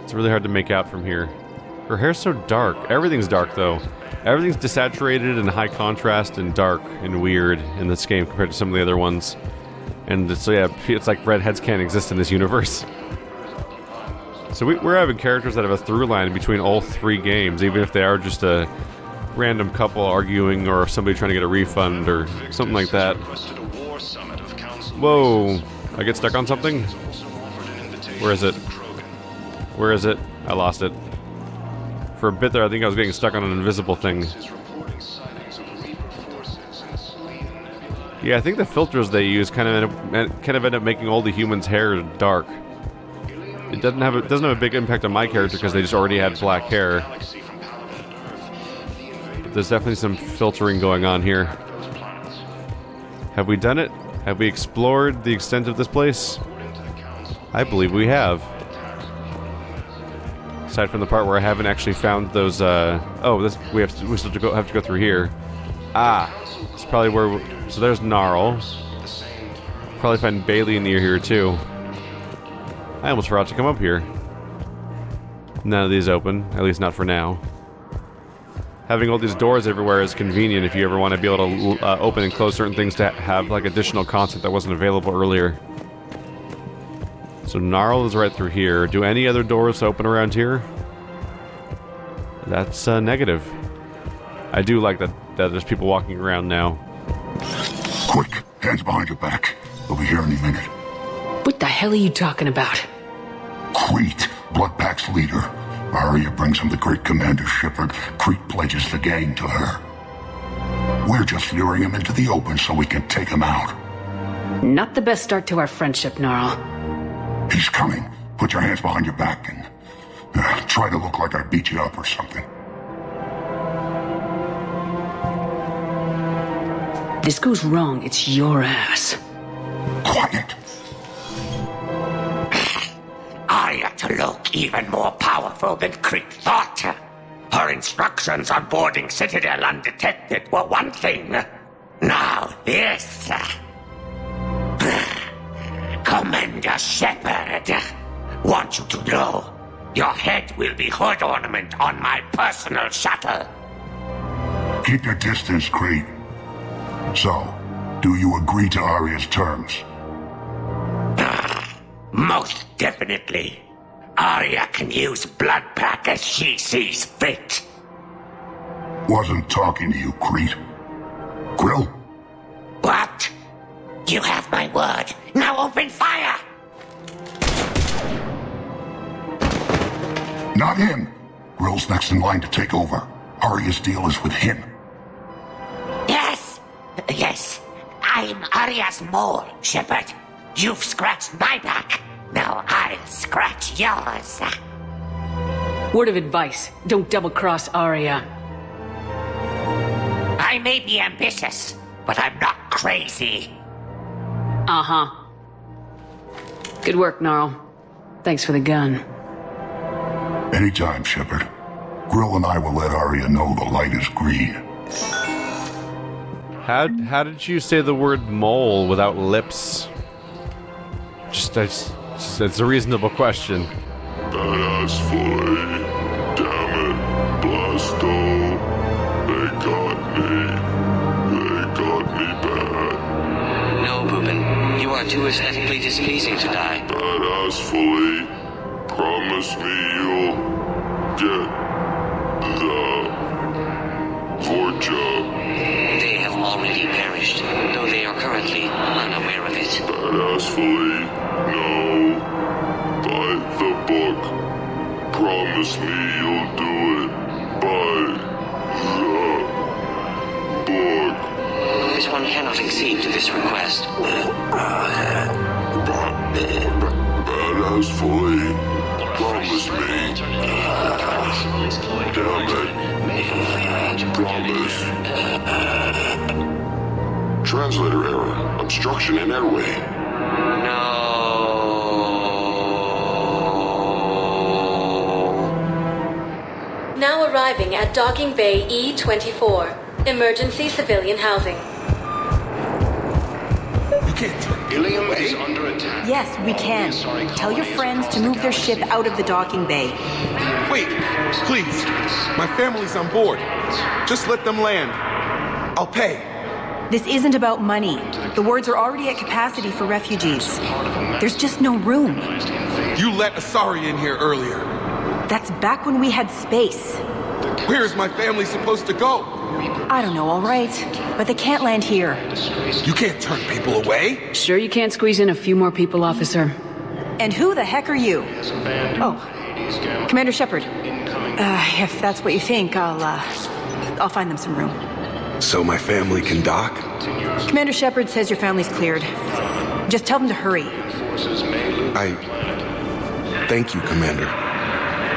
It's really hard to make out from here. Her hair's so dark. Everything's dark, though. Everything's desaturated and high contrast and dark and weird in this game compared to some of the other ones. And so yeah, it's like redheads can't exist in this universe. So we're having characters that have a through line between all three games, even if they are just a random couple arguing or somebody trying to get a refund or something like that. Whoa! I get stuck on something? Where is it? Where is it? I lost it. For a bit there, I think I was getting stuck on an invisible thing. Yeah, I think the filters they use kind of end up making all the humans' hair dark. It doesn't have a big impact on my character because they just already had black hair. But there's definitely some filtering going on here. Have we done it? Have we explored the extent of this place? I believe we have. Aside from the part where I haven't actually found those. We still have to go through here. Ah, it's probably where. So there's Gnarl. Probably find Bailey near here too. I almost forgot to come up here. None of these open, at least not for now. Having all these doors everywhere is convenient if you ever want to be able to open and close certain things to have like additional content that wasn't available earlier. So Gnarl is right through here. Do any other doors open around here? That's negative. I do like that there's people walking around now. Quick, hands behind your back. They'll be here any minute. What the hell are you talking about? Crete, Bloodpack's leader. Aria brings him the great Commander Shepard. Crete pledges the gang to her. We're just luring him into the open so we can take him out. Not the best start to our friendship, Gnarl. He's coming. Put your hands behind your back and try to look like I beat you up or something. This goes wrong, it's your ass. Quiet. Aria to look even more powerful than Crete thought. Her instructions on boarding Citadel undetected were one thing. Now this. Commander Shepard, want you to know, your head will be hood ornament on my personal shuttle. Keep your distance, Crete. So, do you agree to Aria's terms? Most definitely. Aria can use Bloodpack as she sees fit. Wasn't talking to you, Crete. Grill? What? You have my word. Now open fire! Not him. Grill's next in line to take over. Aria's deal is with him. Yes. I'm Aria's mole, Shepard. You've scratched my back. Now I'll scratch yours. Word of advice, don't double-cross Aria. I may be ambitious, but I'm not crazy. Uh-huh. Good work, Gnarl. Thanks for the gun. Anytime, Shepard. Grill and I will let Aria know the light is green. How did you say the word mole without lips? It's a reasonable question. Badassfully. Damn it, Blasto. They got me bad. No, Boopin. You are too aesthetically displeasing to die. Badassfully. Promise me you'll get the Vorcha. They have already perished, though they are currently unaware of it. Badassfully, no. By the book. Promise me you'll do it by the book. This one cannot accede to this request. Badassfully, promise me. Damn it. Promise. Translator error. Obstruction in airway. No. Now arriving at Docking Bay E-24. Emergency civilian housing. You can't Ilium is under attack. Yes, we can. Tell your friends to move their ship out of the docking bay. Wait, please. My family's on board. Just let them land. I'll pay. This isn't about money. The wards are already at capacity for refugees. There's just no room. You let Asari in here earlier. That's back when we had space. Where is my family supposed to go? I don't know, all right. But they can't land here. You can't turn people away. Sure you can't squeeze in a few more people, officer? And who the heck are you? Oh, Commander Shepard. If that's what you think, I'll find them some room. So my family can dock? Commander Shepard says your family's cleared. Just tell them to hurry. Thank you, Commander.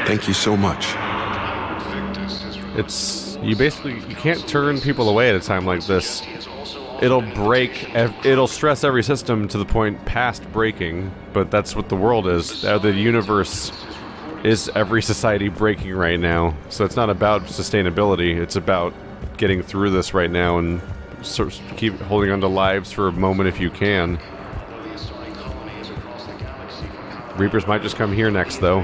Thank you so much. You can't turn people away at a time like this. It'll stress every system to the point past breaking, but that's what the world is. The universe is every society breaking right now. So it's not about sustainability, it's about getting through this right now and sort of keep holding on to lives for a moment if you can. Reapers might just come here next, though.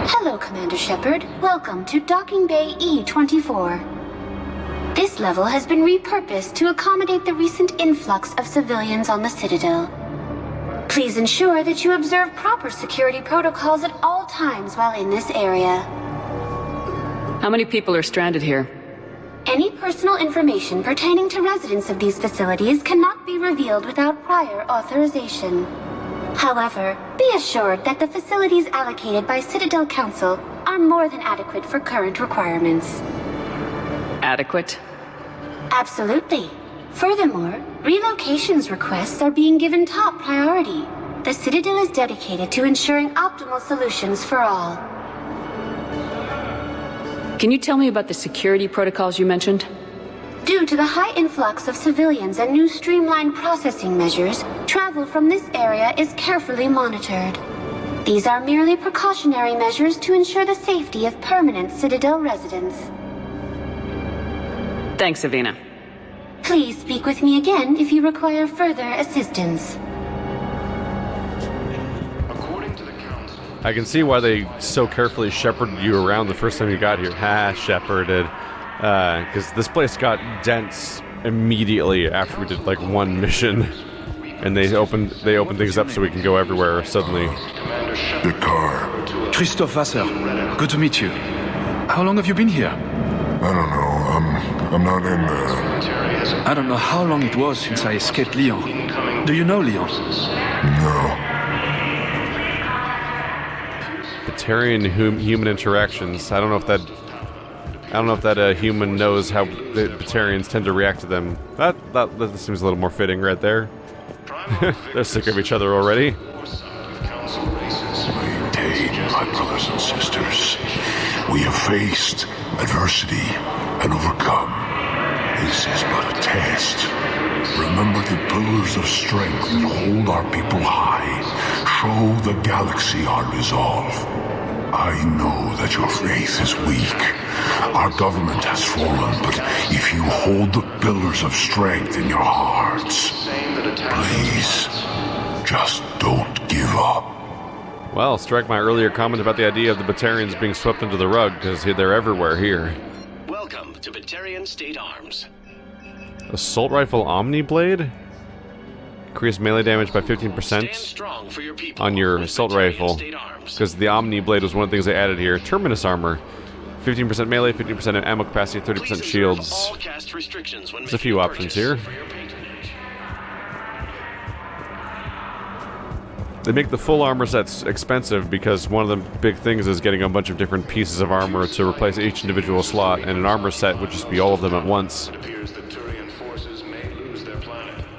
Hello, Commander Shepard. Welcome to Docking Bay E-24. This level has been repurposed to accommodate the recent influx of civilians on the Citadel. Please ensure that you observe proper security protocols at all times while in this area. How many people are stranded here? Any personal information pertaining to residents of these facilities cannot be revealed without prior authorization. However, be assured that the facilities allocated by Citadel Council are more than adequate for current requirements. Adequate? Absolutely. Furthermore, relocations requests are being given top priority. The Citadel is dedicated to ensuring optimal solutions for all. Can you tell me about the security protocols you mentioned? Due to the high influx of civilians and new streamlined processing measures, travel from this area is carefully monitored. These are merely precautionary measures to ensure the safety of permanent Citadel residents. Thanks, Avina. Please speak with me again if you require further assistance. I can see why they so carefully shepherded you around the first time you got here. Shepherded. Because this place got dense immediately after we did like one mission. And they opened things up so we can go everywhere suddenly. The car. Christoph Wasser. Good to meet you. How long have you been here? I don't know. I'm not in I don't know how long it was since I escaped Lyon. Do you know Lyon? No. Batarian-human interactions. I don't know if that human knows how the Batarians tend to react to them. That seems a little more fitting right there. They're sick of each other already. Maintain, my brothers and sisters. We have faced adversity and overcome. This is but a test. Remember the pillars of strength that hold our people high. Show the galaxy our resolve. I know that your faith is weak. Our government has fallen, but if you hold the pillars of strength in your hearts, please, just don't give up. Well, strike my earlier comment about the idea of the Batarians being swept under the rug, because they're everywhere here. Welcome to Batarian State Arms. Assault Rifle Omni Blade? Increase melee damage by 15% on your assault rifle. Because the Omni Blade was one of the things they added here. Terminus armor. 15% melee, 15% ammo capacity, 30% shields. There's a few options here. They make the full armor sets expensive because one of the big things is getting a bunch of different pieces of armor to replace each individual slot, and an armor set would just be all of them at once.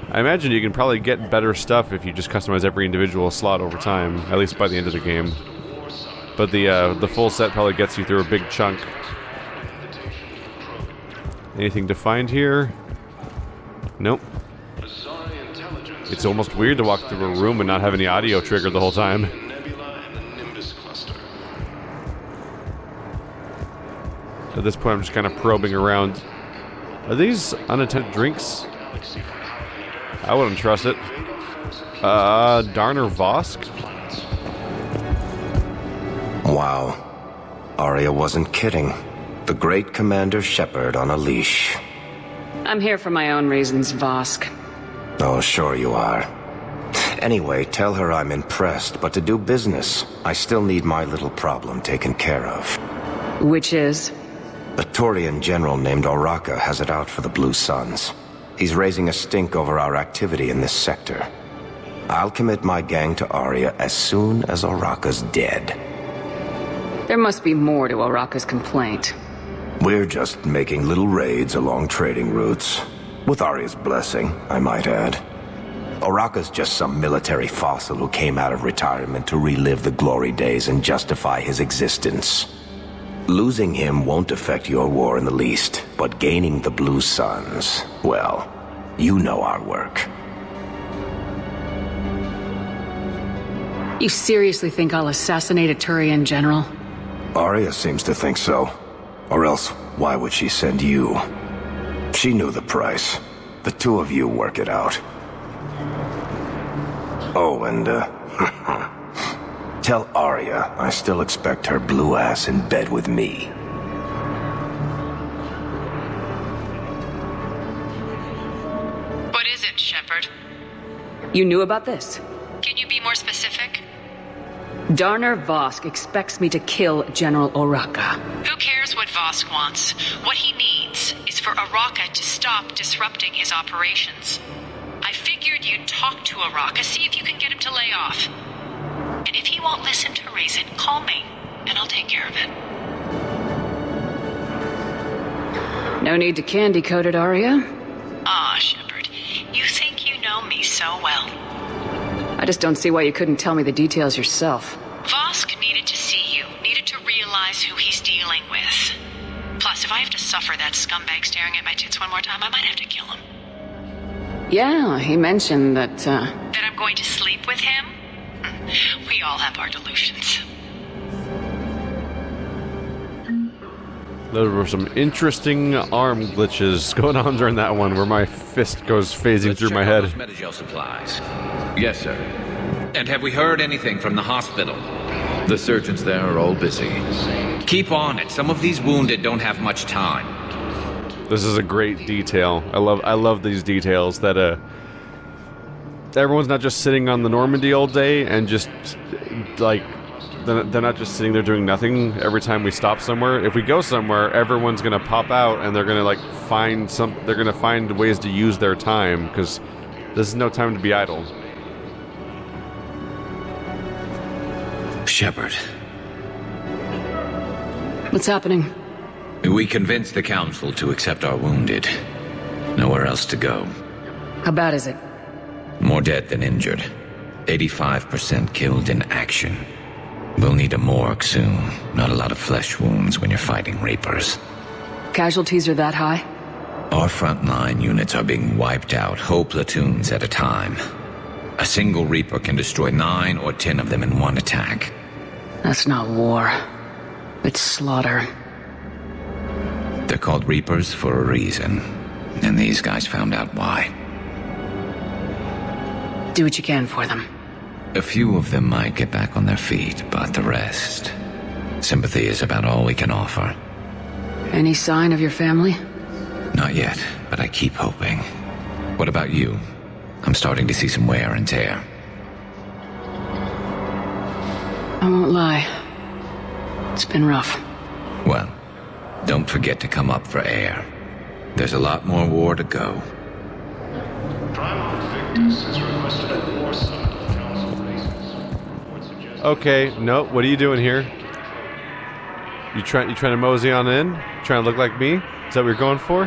I imagine you can probably get better stuff if you just customize every individual slot over time, at least by the end of the game. But the full set probably gets you through a big chunk. Anything to find here? Nope. It's almost weird to walk through a room and not have any audio triggered the whole time. At this point, I'm just kind of probing around. Are these unattended drinks? I wouldn't trust it. Darner Vosk? Wow. Aria wasn't kidding. The great Commander Shepard on a leash. I'm here for my own reasons, Vosk. Oh, sure you are. Anyway, tell her I'm impressed, but to do business, I still need my little problem taken care of. Which is? A Turian general named Aurora has it out for the Blue Suns. He's raising a stink over our activity in this sector. I'll commit my gang to Aria as soon as Aurora's dead. There must be more to Aurora's complaint. We're just making little raids along trading routes. With Aria's blessing, I might add. Aurora's just some military fossil who came out of retirement to relive the glory days and justify his existence. Losing him won't affect your war in the least, but gaining the Blue Suns, well, you know our work. You seriously think I'll assassinate a Turian general? Aria seems to think so. Or else, why would she send you? She knew the price. The two of you work it out. Oh, and, tell Aria I still expect her blue ass in bed with me. What is it, Shepard? You knew about this? Can you be more specific? Darner Vosk expects me to kill General Aurora. Who cares what Vosk wants? What he needs is for Aurora to stop disrupting his operations. I figured you'd talk to Aurora, see if you can get him to lay off. And if he won't listen to reason, call me, and I'll take care of it. No need to candy coat it, Aria. Ah, Shepard, you think you know me so well. I just don't see why you couldn't tell me the details yourself. Vosk needed to see you, needed to realize who he's dealing with. Plus, if I have to suffer that scumbag staring at my tits one more time, I might have to kill him. Yeah, he mentioned that, That I'm going to sleep with him? We all have our delusions. There were some interesting arm glitches going on during that one, where my fist goes phasing through my head. Metagel supplies. Yes, sir. And have we heard anything from the hospital? The surgeons there are all busy. Keep on it. Some of these wounded don't have much time. This is a great detail. I love these details that everyone's not just sitting on the Normandy all day and just like they're not just sitting there doing nothing every time we stop somewhere. If we go somewhere, everyone's gonna pop out and they're gonna like they're gonna find ways to use their time, because this is no time to be idle. Shepard. What's happening? We convinced the Council to accept our wounded. Nowhere else to go. How bad is it? More dead than injured. 85% killed in action. We'll need a morgue soon. Not a lot of flesh wounds when you're fighting Reapers. Casualties are that high? Our frontline units are being wiped out, whole platoons at a time. A single Reaper can destroy 9 or 10 of them in one attack. That's not war. It's slaughter. They're called Reapers for a reason. And these guys found out why. Do what you can for them. A few of them might get back on their feet, but the rest... Sympathy is about all we can offer. Any sign of your family? Not yet, but I keep hoping. What about you? I'm starting to see some wear and tear. I won't lie. It's been rough. Well, don't forget to come up for air. There's a lot more war to go. Okay, no, what are you doing here? You trying to mosey on in? Trying to look like me? Is that what you're going for?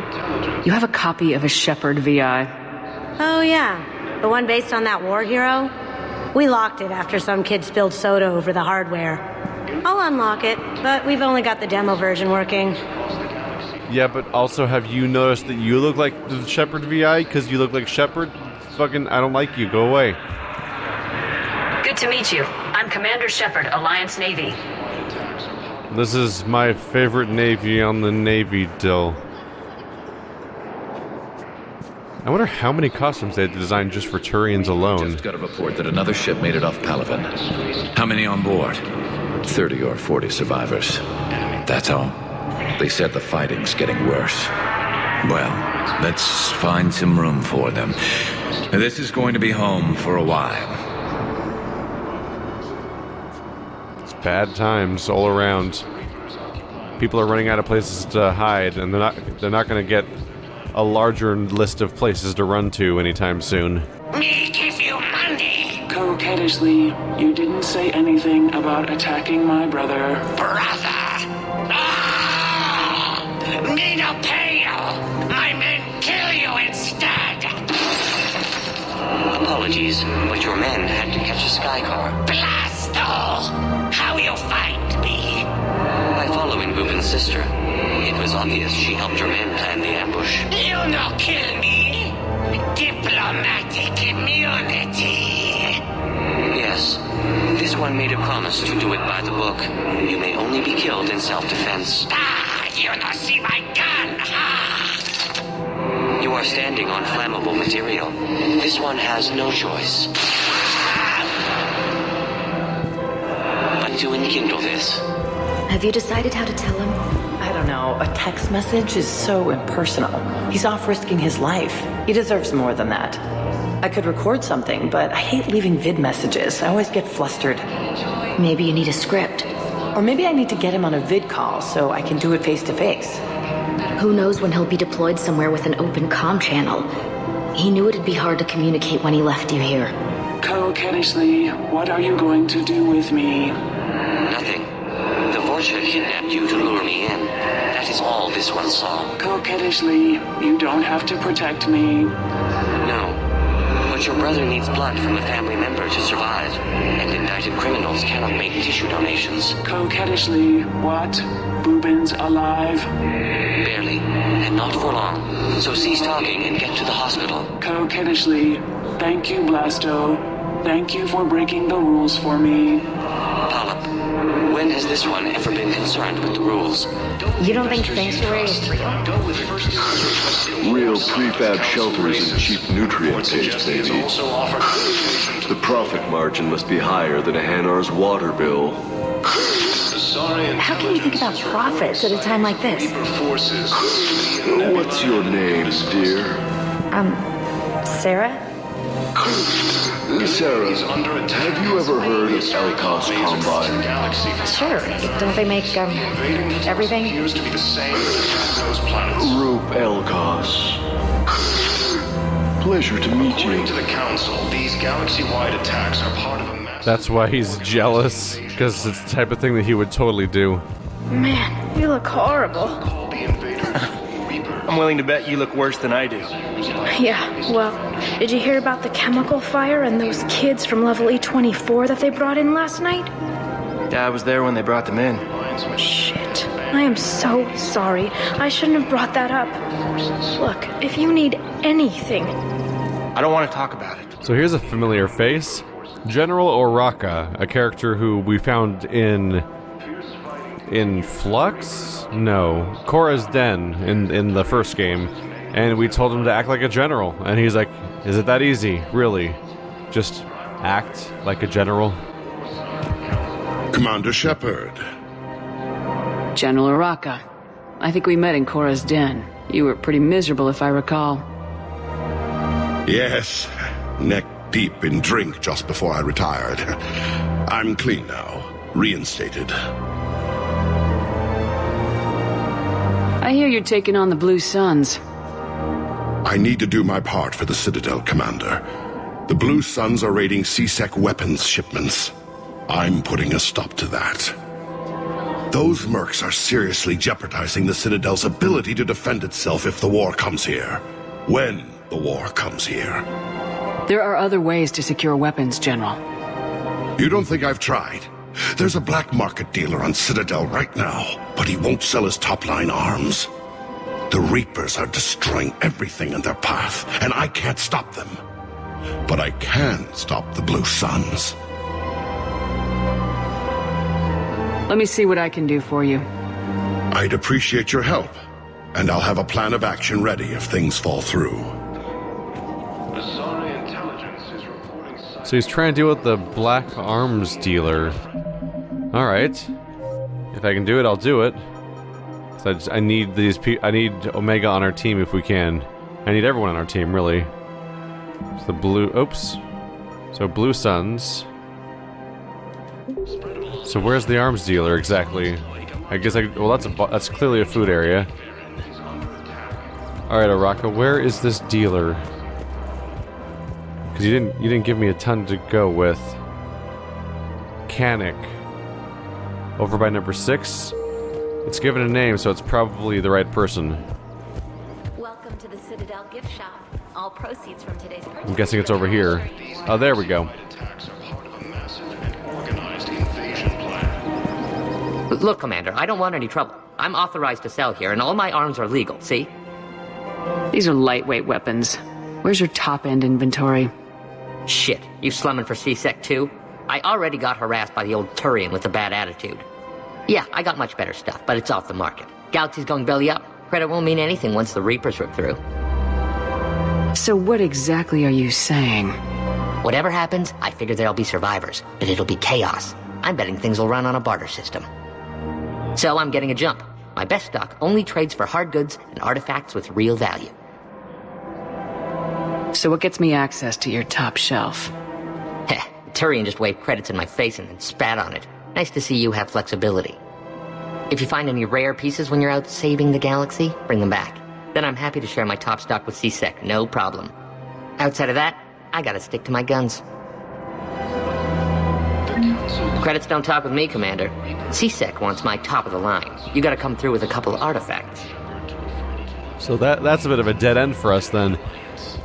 You have a copy of a Shepard VI. Oh, yeah. The one based on that war hero? We locked it after some kid spilled soda over the hardware. I'll unlock it, but we've only got the demo version working. Yeah, but also, have you noticed that you look like the Shepard VI? Because you look like Shepard? Fucking, I don't like you. Go away. Good to meet you. I'm Commander Shepard, Alliance Navy. This is my favorite Navy on the Navy Dill. I wonder how many costumes they had designed just for Turians alone. Just got a report that another ship made it off Palaven. How many on board? 30 or 40 survivors. That's all. They said the fighting's getting worse. Well, let's find some room for them. This is going to be home for a while. It's bad times all around. People are running out of places to hide, and they're not going to get a larger list of places to run to anytime soon. Me give you money. Coquettishly, you didn't say anything about attacking my brother. Brother! Me no pay you! My men kill you instead! Apologies, but your men had to catch a sky car. Blasto! How you find me? By following Bubin's sister. It was obvious she helped your men plan the ambush. You no kill me. Diplomatic immunity. Yes. This one made a promise to do it by the book. You may only be killed in self-defense. You no see my gun, You are standing on flammable material. This one has no choice but to enkindle this. Have you decided how to tell him? I don't know. A text message is so impersonal. He's off risking his life. He deserves more than that. I could record something, but I hate leaving vid messages. I always get flustered. Maybe you need a script. Or maybe I need to get him on a vid call so I can do it face to face. Who knows when he'll be deployed somewhere with an open comm channel. He knew it'd be hard to communicate when he left you here. Coquettishly, what are you going to do with me? Nothing. The Vorcha kidnapped you to lure me in. That is all this one saw. Coquettishly, you don't have to protect me. No. But your brother needs blood from a family member to survive, and indicted criminals cannot make tissue donations. Coquettishly, what? Bubin's alive? Barely, and not for long. So cease talking and get to the hospital. Coquettishly, thank you, Blasto. Thank you for breaking the rules for me. Polyp, when has this one ever been concerned with the rules? You don't think Sanctuary is real? Real prefab shelters and cheap nutrient paste, baby. The profit margin must be higher than a Hanar's water bill. How can you think about profits at a time like this? What's your name, dear? Sarah? Sarah, have you ever heard of Elkos Combine? Sure. Don't they make, everything? Rope Elkos. Pleasure to meet you. According to the Council, these galaxy-wide attacks are part of a massive... That's why he's jealous, because it's the type of thing that he would totally do. Man, you look horrible. I'm willing to bet you look worse than I do. Yeah, well, did you hear about the chemical fire and those kids from level E24 that they brought in last night? Yeah, I was there when they brought them in. Shit. I am so sorry. I shouldn't have brought that up. Look, if you need anything... I don't want to talk about it. So here's a familiar face. General Aurora, a character who we found in Flux? No, Korra's Den in the first game, and we told him to act like a general, and he's like, is it that easy? Really? Just act like a general? Commander Shepard. General Aurora. I think we met in Korra's Den. You were pretty miserable, if I recall. Yes, neck deep in drink just before I retired. I'm clean now, reinstated. I hear you're taking on the Blue Suns. I need to do my part for the Citadel, Commander. The Blue Suns are raiding C-Sec weapons shipments. I'm putting a stop to that. Those mercs are seriously jeopardizing the Citadel's ability to defend itself if the war comes here. When the war comes here. There are other ways to secure weapons, General. You don't think I've tried? There's a black market dealer on Citadel right now, but he won't sell his top-line arms. The Reapers are destroying everything in their path, and I can't stop them. But I can stop the Blue Suns. Let me see what I can do for you. I'd appreciate your help, and I'll have a plan of action ready if things fall through. So he's trying to deal with the black arms dealer. Alright. If I can do it, I'll do it. So I need these I need Omega on our team if we can. I need everyone on our team, really. So the blue... Oops. So blue suns. So where's the arms dealer exactly? I guess well, that's clearly a food area. All right, Araka, where is this dealer? Because you didn't give me a ton to go with. Canic. Over by number 6. It's given a name, so it's probably the right person. Welcome to the Citadel gift shop. All proceeds from today's purchase. I'm guessing it's over here. Oh, there we go. Look, Commander, I don't want any trouble. I'm authorized to sell here, and all my arms are legal, see? These are lightweight weapons. Where's your top-end inventory? Shit, you slumming for C-Sec too? I already got harassed by the old Turian with a bad attitude. Yeah, I got much better stuff, but it's off the market. Galaxy's going belly up. Credit won't mean anything once the Reapers rip through. So what exactly are you saying? Whatever happens, I figure there'll be survivors, but it'll be chaos. I'm betting things will run on a barter system. So I'm getting a jump. My best stock only trades for hard goods and artifacts with real value. So what gets me access to your top shelf? Heh, Turian just waved credits in my face and then spat on it. Nice to see you have flexibility. If you find any rare pieces when you're out saving the galaxy, bring them back. Then I'm happy to share my top stock with C-Sec, no problem. Outside of that, I gotta stick to my guns. Credits don't talk with me, Commander. C-Sec wants my top of the line. You gotta come through with a couple of artifacts. So that's a bit of a dead end for us then.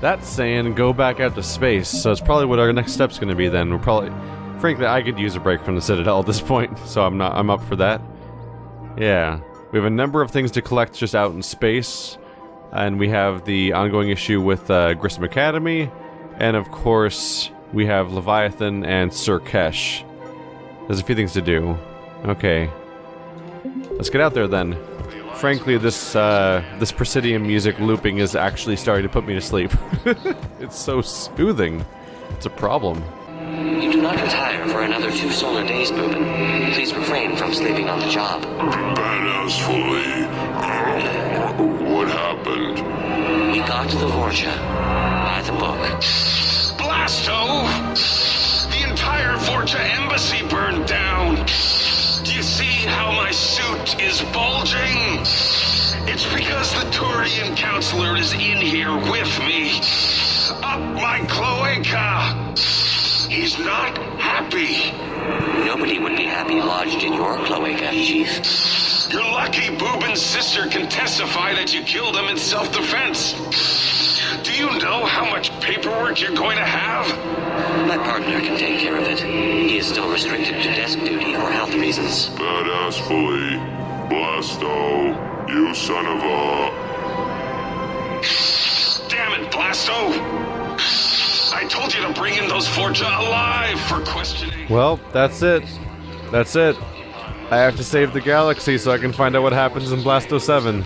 That's saying go back out to space, so it's probably what our next step's gonna be then. We're probably... Frankly, I could use a break from the Citadel at this point, so I'm up for that. Yeah. We have a number of things to collect just out in space. And we have the ongoing issue with Grissom Academy. And of course, we have Leviathan and Sir Kesh. There's a few things to do. Okay. Let's get out there then. Frankly, this Presidium music looping is actually starting to put me to sleep. It's so soothing. It's a problem. You do not retire for another 2 solar days, Boobin. Please refrain from sleeping on the job. Badassfully. What happened? We got to the Vorcha. By the book. Blasto! The entire Vorcha embassy burned down. Do you see how my suit is bulging? It's because the Turian counselor is in here with me. Up my cloaca! He's not happy. Nobody would be happy lodged in your cloaca, Chief. Your lucky Boobin's sister can testify that you killed him in self-defense. Do you know how much paperwork you're going to have? My partner can take care of it. He is still restricted to desk duty for health reasons. Badassfully. Blasto, you son of a... Damn it, Blasto! I told you to bring in those Vorcha alive for questioning. Well, that's it. That's it. I have to save the galaxy so I can find out what happens in Blasto 7.